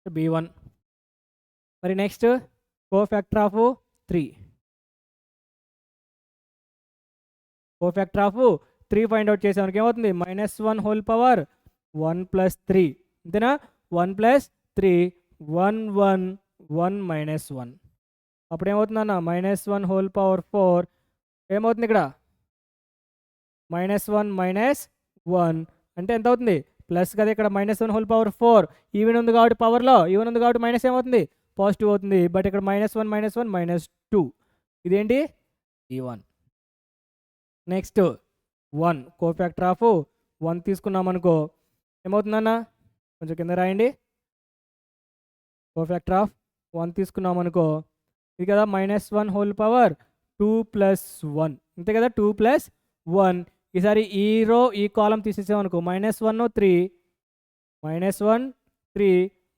B1. మరి next cofactor of 3. Cofactor of 3 find out చేసానికి ఏమవుతుంది? -1 హోల్ పవర్ 1 + 3 అంతేనా. 1 + 3 1 1 1 -1 అప్పుడు ఏమవుతుందన్న -1 హోల్ పవర్ 4 ఏమవుతుంది ఇక్కడ -1 -1 అంటే ఎంత అవుతుంది ప్లస్ కదా. ఇక్కడ -1 హోల్ పవర్ 4 ఈవెన్ ఉంది కాబట్టి పవర్లో ఈవెన్ ఉంది కాబట్టి మైనస్ ఏమవుతుంది పాజిటివ్ అవుతుంది. బట్ ఇక్కడ -1 -1 -2 ఇదేంటి E1. నెక్స్ట్ 1 కోఫాక్టర్ ఆఫ్ 1 తీసుకున్నాం అనుకో ఏమవుతుందన్న కొంచెం కింద రాయండి. కోఫాక్టర్ ఆఫ్ 1 తీసుకున్నాం అనుకో ఇది కదా -1 హోల్ పవర్ 2 + 1 అంతే కదా. 2 + 1 ఈసారి ఈ రో ఈ కాలం తీసేసామనుకో -1 3 -1 3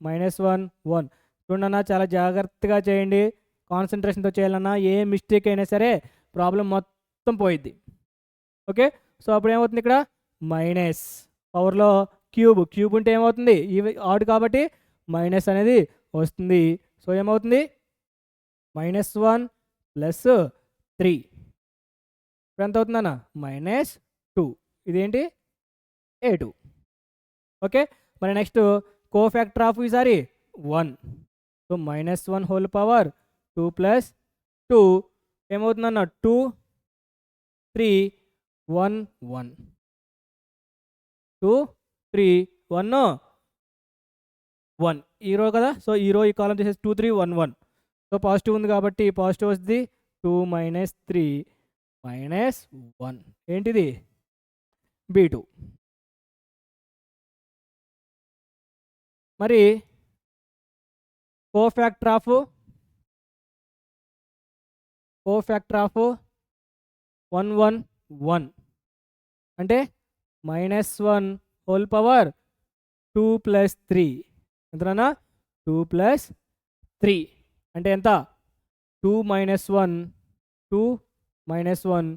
-1 1. చూడండి అన్న చాలా జాగ్రత్తగా చేయండి, కాన్సన్ట్రేషన్తో చేయాలన్నా. ఏ మిస్టేక్ అయినా సరే ప్రాబ్లం మొత్తం పోయిద్ది. ఓకే. సో అప్పుడు ఏమవుతుంది ఇక్కడ మైనస్ పవర్లో క్యూబ్ ఉంటే ఏమవుతుంది ఈ ఆడ్ కాబట్టి మైనస్ అనేది వస్తుంది. సో ఏమవుతుంది -1 + 3 ఇప్పుడు ఎంత అవుతుందన్న -2. ఇదేంటి A2. ఓకే. మరి నెక్స్ట్ కోఫాక్టర్ ఆఫ్ ఈసారి 1. సో -1 హోల్ పవర్ 2 + 2 ఏమవుతుందన్న 2 3 1 1 2 3 1 1 ఈ రో కదా. సో ఈ రో ఈ కాలం చేసేసి 2 3 1 1. సో పాజిటివ్ ఉంది కాబట్టి పాజిటివ్ వస్తుంది 2 - 3 -1 ఏంటిది B2. మరి కోఫాక్టర్ ఆఫ్ 1 1 1 అంటే -1 హోల్ పవర్ 2 ప్లస్ 3 ఎంతనా 2 ప్లస్ 3 అంటే ఎంత 2 మైనస్ 1 2 మైనస్ 1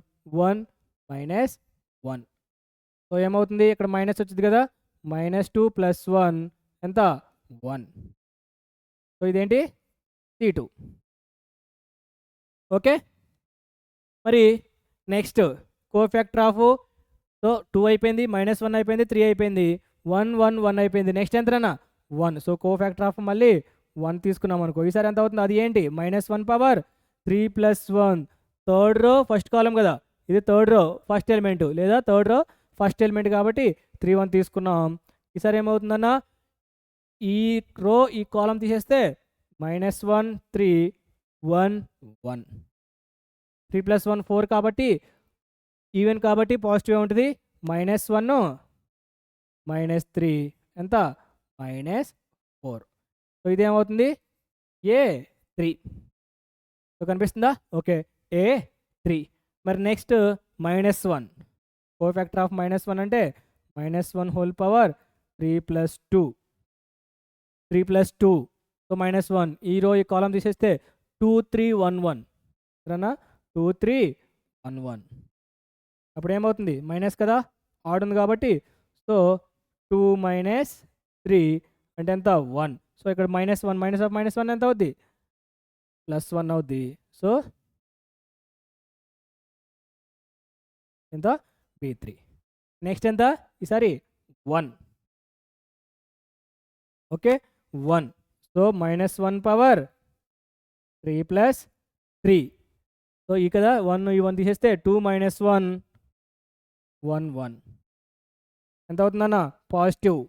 1 మైనస్ 1 సో ఏమవుతుంది ఇక్కడ మైనస్ వచ్చింది కదా -2 ప్లస్ 1 ఎంత 1 సో ఇదేంటి C2 ఓకే మరి నెక్స్ట్ కోఫాక్టర్ ఆఫ్ సో 2 అయిపోయింది -1 అయిపోయింది 3 అయిపోయింది 1 1 1 అయిపోయింది నెక్స్ట్ ఎంతనా 1 సో కోఫాక్టర్ ఆఫ్ మళ్ళీ 1 తీసుకున్నాం అనుకో ఈసారి ఎంత అవుతుంది అది ఏంటి -1 power 3 plus 1 third row first column కదా ఇది థర్డ్ రో ఫస్ట్ ఎలిమెంట్ లేదా థర్డ్ రో ఫస్ట్ ఎలిమెంట్ కాబట్టి 3 1 తీసుకున్నాం ఈసారి ఏమవుతుందన్నా ఈ రో ఈ కాలం తీసేస్తే -1 3 1 1 3 ప్లస్ 1 4 కాబట్టి ఈవెన్ కాబట్టి పాజిటివ్ ఉంటుంది -1 -3 ఎంత -4 సో ఇదేమవుతుంది A3 సో కనిపిస్తుందా ఓకే A3 మరి నెక్స్ట్ -1 కోఫాక్టర్ ఆఫ్ -1 అంటే -1 whole power 3 plus 2 3 plus 2 so -1 ఈ రో ఈ కాలం తీసేస్తే 2 3 1 1 సరేనా 2 3 1 1 అప్పుడు ఏమవుతుంది మైనస్ కదా ఆడ్ ఉంది కాబట్టి సో 2 మైనస్ 3 అంటే ఎంత 1 సో ఇక్కడ -1 మైనస్ ఆఫ్ -1 ఎంత అవుద్ది +1 అవుద్ది సో ఎంత B3 నెక్స్ట్ ఎంత ఈసారి 1 okay 1 so -1 power 3 plus 3 so ఈ కదా 1 ఈ 1 తీసేస్తే 2 మైనస్ 1 1 1 ఎంత అవుతుందన్న పాజిటివ్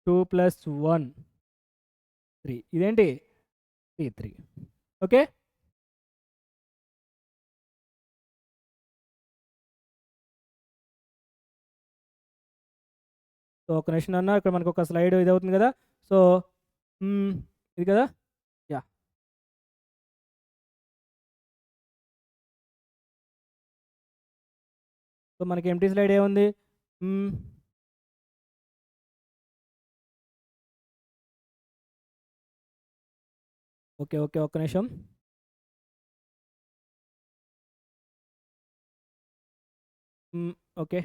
2 ప్లస్ 1 3 ఇదేంటి C3 ఓకే సో ఒక నిమిషం అన్న ఇక్కడ మనకు ఒక స్లైడ్ ఇది అవుతుంది కదా సో ఇది కదా యా సో మనకి ఎంటీ స్లైడ్ ఏముంది ఓకే ఓకే ఒక్క నిమిషం ఓకే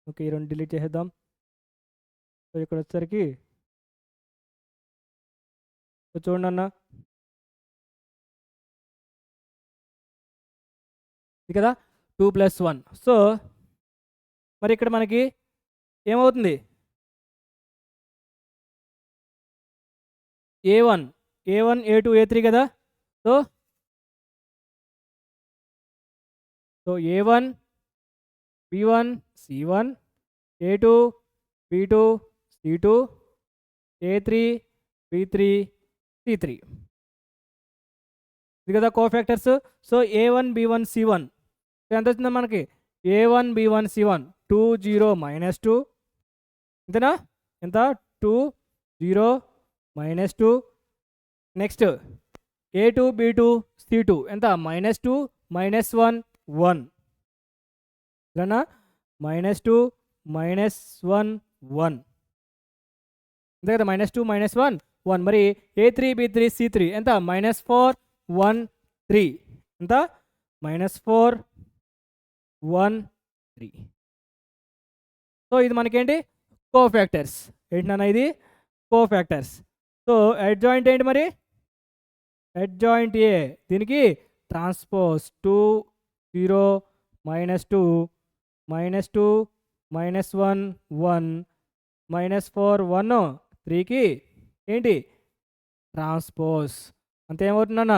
ఓకే ఈ రెండు డిలీట్ చేసేద్దాం సో ఇక్కడ వచ్చేసరికి చూడండి అన్న ఇది కదా 2 ప్లస్ 1 సో మరి ఇక్కడ మనకి ఏమవుతుంది A1 A2 A3 కదా so A1 B1 C1 A2 B2 C2 A3 B3 C3 ఇది కదా cofactors so A1 B1 C1 ఎంత వచ్చిందా మనకి A1 B1 C1 2 0 -2 ఇంతనా ఎంత 2 0 -2 నెక్స్ట్ A2 B2 C2 ఎంత -2 -1 1 సరేనా -2 -1 1 అంతే కదా -2 -1 1 మరి A3 B3 C3 ఎంత -4 1 3 ఎంత -4 1 3 సో ఇది మనకేంటి కోఫాక్టర్స్ ఏంటన్నా ఇది కోఫాక్టర్స్ సో అడ్జాయింట్ ఏంటి మరి అడ్జాయింట్ ఏ దీనికి ట్రాన్స్పోజ్ 2 0 -2 -2 -1 1 -4 1 3కి ఏంటి ట్రాన్స్పోజ్ అంతే ఏమవుతుందన్న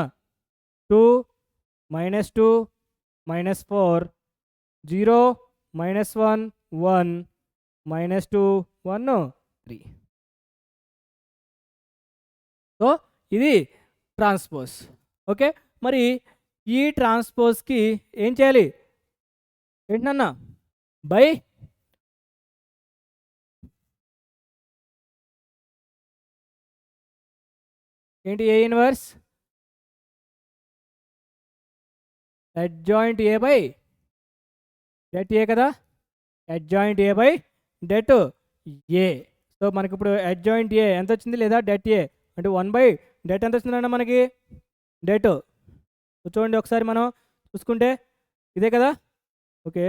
2 -2 -4 0 -1 1 -2 1 3 సో ఇది ట్రాన్స్పోజ్ ఓకే మరి ఈ ట్రాన్స్పోజ్కి ఏం చేయాలి ఏంటన్నా బై ఏంటి A inverse adjoint A by det A కదా adjoint A by det A. So మనకి ఇప్పుడు అడ్జాయింట్ ఏ ఎంత వచ్చింది, లేదా డెట్ ఏ అంటే 1 డెట్ ఎంత వచ్చిందన్న మనకి డెట్. చూడండి ఒకసారి మనం చూసుకుంటే ఇదే కదా. ఓకే,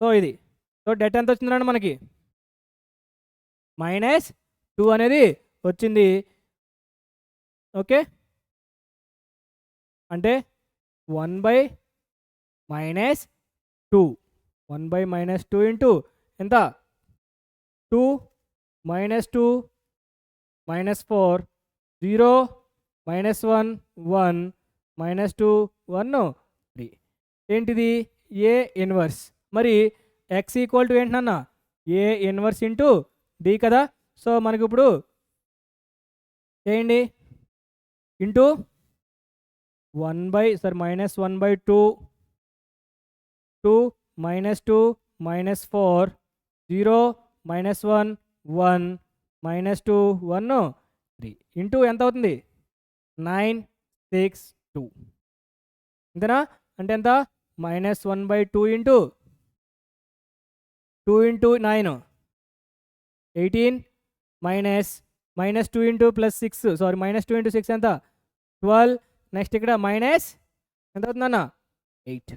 సో ఇది, సో డెట్ ఎంత వచ్చిందండి మనకి -2 అనేది వచ్చింది. ఓకే, అంటే 1/-2 1/-2 ఇంటూ ఎంత 2 -2 -4 0 -1 1 -2 1 3 ఏంటిది ఏ ఇన్వర్స్. మరి ఎక్స్ ఈక్వల్ టు ఏంటన్న ఏ ఇన్వర్స్ ఇంటూ డి కదా. సో మనకి ఇప్పుడు చేయండి ఇంటూ -1/2 2 -2 -4 0 -1 1 -2 1 3 ఇంటూ ఎంత అవుతుంది 9 6 2 ఇంతనా. అంటే ఎంత -1/2 into 2 into 9 18 -2 into +6 sorry -2 into 6 ఎంత 12. నెక్స్ట్ ఇక్కడ మైనస్ ఎంత అవుతుందన్న 8.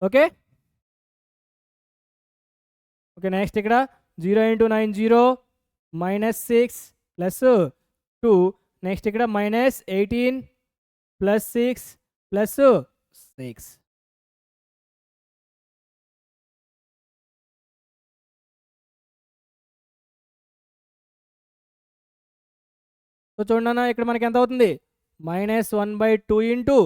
ఓకే ఓకే, నెక్స్ట్ ఇక్కడ 0 ఇంటూ 9 0 -6 +2. నెక్స్ట్ ఇక్కడ -18 +6 +6. సో చూడండి అన్న ఇక్కడ మనకి ఎంత అవుతుంది -1/2 ఇంటూ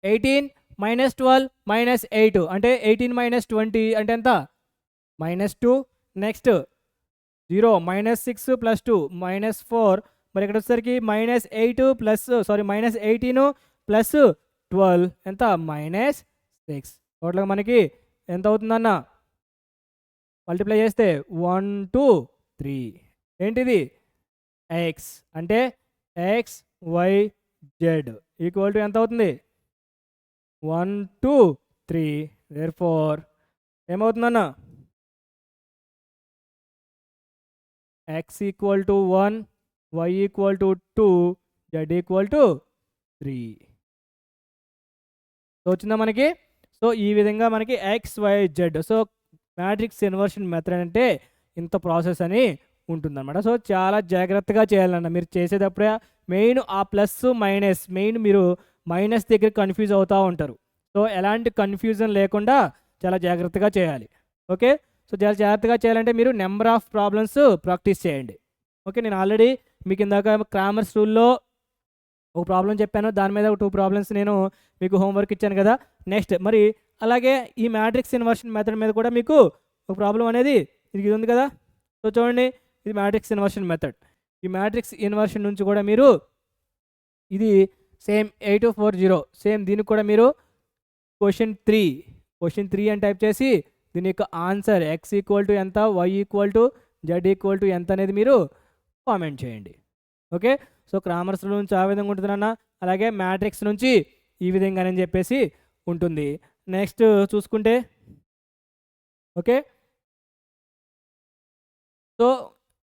18 -12 -8 అంటే 18 - 20 అంటే ఎంత -2. నెక్స్ట్ 0 -6 +2 -4. మరి ఇక్కడ వచ్చేసరికి -8 -18 +12 ఎంత -6. టోటల్గా మనకి ఎంత అవుతుందన్న మల్టిప్లై చేస్తే 1 2 3 ఏంటిది ఎక్స్ అంటే X Y Z equal to ఎంత అవుతుంది 1 2 3. దేర్ఫోర్ ఏమవుతుందన్న X equal to 1 Y equal to 2 Z equal to 3. So వచ్చిందా మనకి. సో ఈ విధంగా మనకి X Y Z. So matrix inversion method అంటే ఇంత ప్రాసెస్ అని ఉంటుందన్నమాట. సో చాలా జాగ్రత్తగా చేయాలన్న మీరు చేసేటప్పుడే మెయిన్ ఆ ప్లస్ మైనస్ మెయిన్ మీరు మైనస్ దగ్గర కన్ఫ్యూజ్ అవుతూ ఉంటారు. సో ఎలాంటి కన్ఫ్యూజన్ లేకుండా చాలా జాగ్రత్తగా చేయాలి. ఓకే, సో చాలా జాగ్రత్తగా చేయాలంటే మీరు నెంబర్ ఆఫ్ ప్రాబ్లమ్స్ ప్రాక్టీస్ చేయండి. ఓకే, నేను ఆల్రెడీ మీకు ఇందాక క్రామర్స్ రూల్లో ఒక ప్రాబ్లం చెప్పాను, దాని మీద 2 ప్రాబ్లమ్స్ నేను మీకు హోంవర్క్ ఇచ్చాను కదా. నెక్స్ట్ మరి అలాగే ఈ మ్యాట్రిక్స్ ఇన్వర్షన్ మెథడ్ మీద కూడా మీకు ఒక ప్రాబ్లం అనేది ఇది ఉంది కదా. సో చూడండి ఇది మ్యాట్రిక్స్ ఇన్వర్షన్ మెథడ్. ఈ మ్యాట్రిక్స్ ఇన్వర్షన్ నుంచి కూడా మీరు ఇది సేమ్ 8240 సేమ్ దీనికి కూడా మీరు క్వశ్చన్ 3 అని టైప్ చేసి దీని యొక్క ఆన్సర్ ఎక్స్ ఈక్వల్ టు ఎంత Y equal to Z equal to ఎంత అనేది మీరు కామెంట్ చేయండి. ఓకే, సో క్రామర్స్ నుంచి ఆ విధంగా ఉంటుందన్న, అలాగే మ్యాట్రిక్స్ నుంచి ఈ విధంగానని చెప్పేసి ఉంటుంది. నెక్స్ట్ చూసుకుంటే ఓకే, సో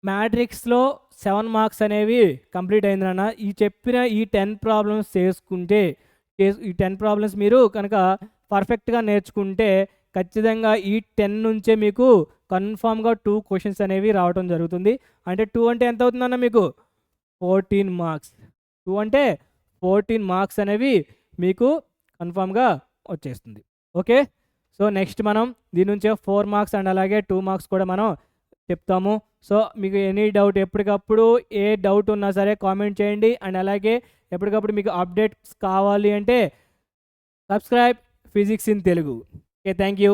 మ్యాట్రిక్స్లో 7 మార్క్స్ అనేవి కంప్లీట్ అయిందన్న. ఈ చెప్పిన ఈ 10 ప్రాబ్లమ్స్ చేసుకుంటే ఈ 10 ప్రాబ్లమ్స్ మీరు కనుక పర్ఫెక్ట్గా నేర్చుకుంటే ఖచ్చితంగా ఈ 10 నుంచే మీకు కన్ఫామ్గా 2 క్వశ్చన్స్ అనేవి రావడం జరుగుతుంది. అంటే 2 అంటే ఎంత అవుతుందన్న మీకు 14 మార్క్స్. 2 అంటే 14 మార్క్స్ అనేవి మీకు కన్ఫామ్గా వచ్చేస్తుంది. ఓకే, సో నెక్స్ట్ మనం దీని నుంచే 4 మార్క్స్ అండ్ అలాగే 2 మార్క్స్ కూడా మనం చెప్తాము. సో మీకు ఎనీ డౌట్ ఎప్పటికప్పుడు ఏ డౌట్ ఉన్నా సరే కామెంట్ చేయండి. అండ్ అలాగే ఎప్పటికప్పుడు మీకు అప్డేట్స్ కావాలి అంటే subscribe physics in Telugu. Okay, thank you.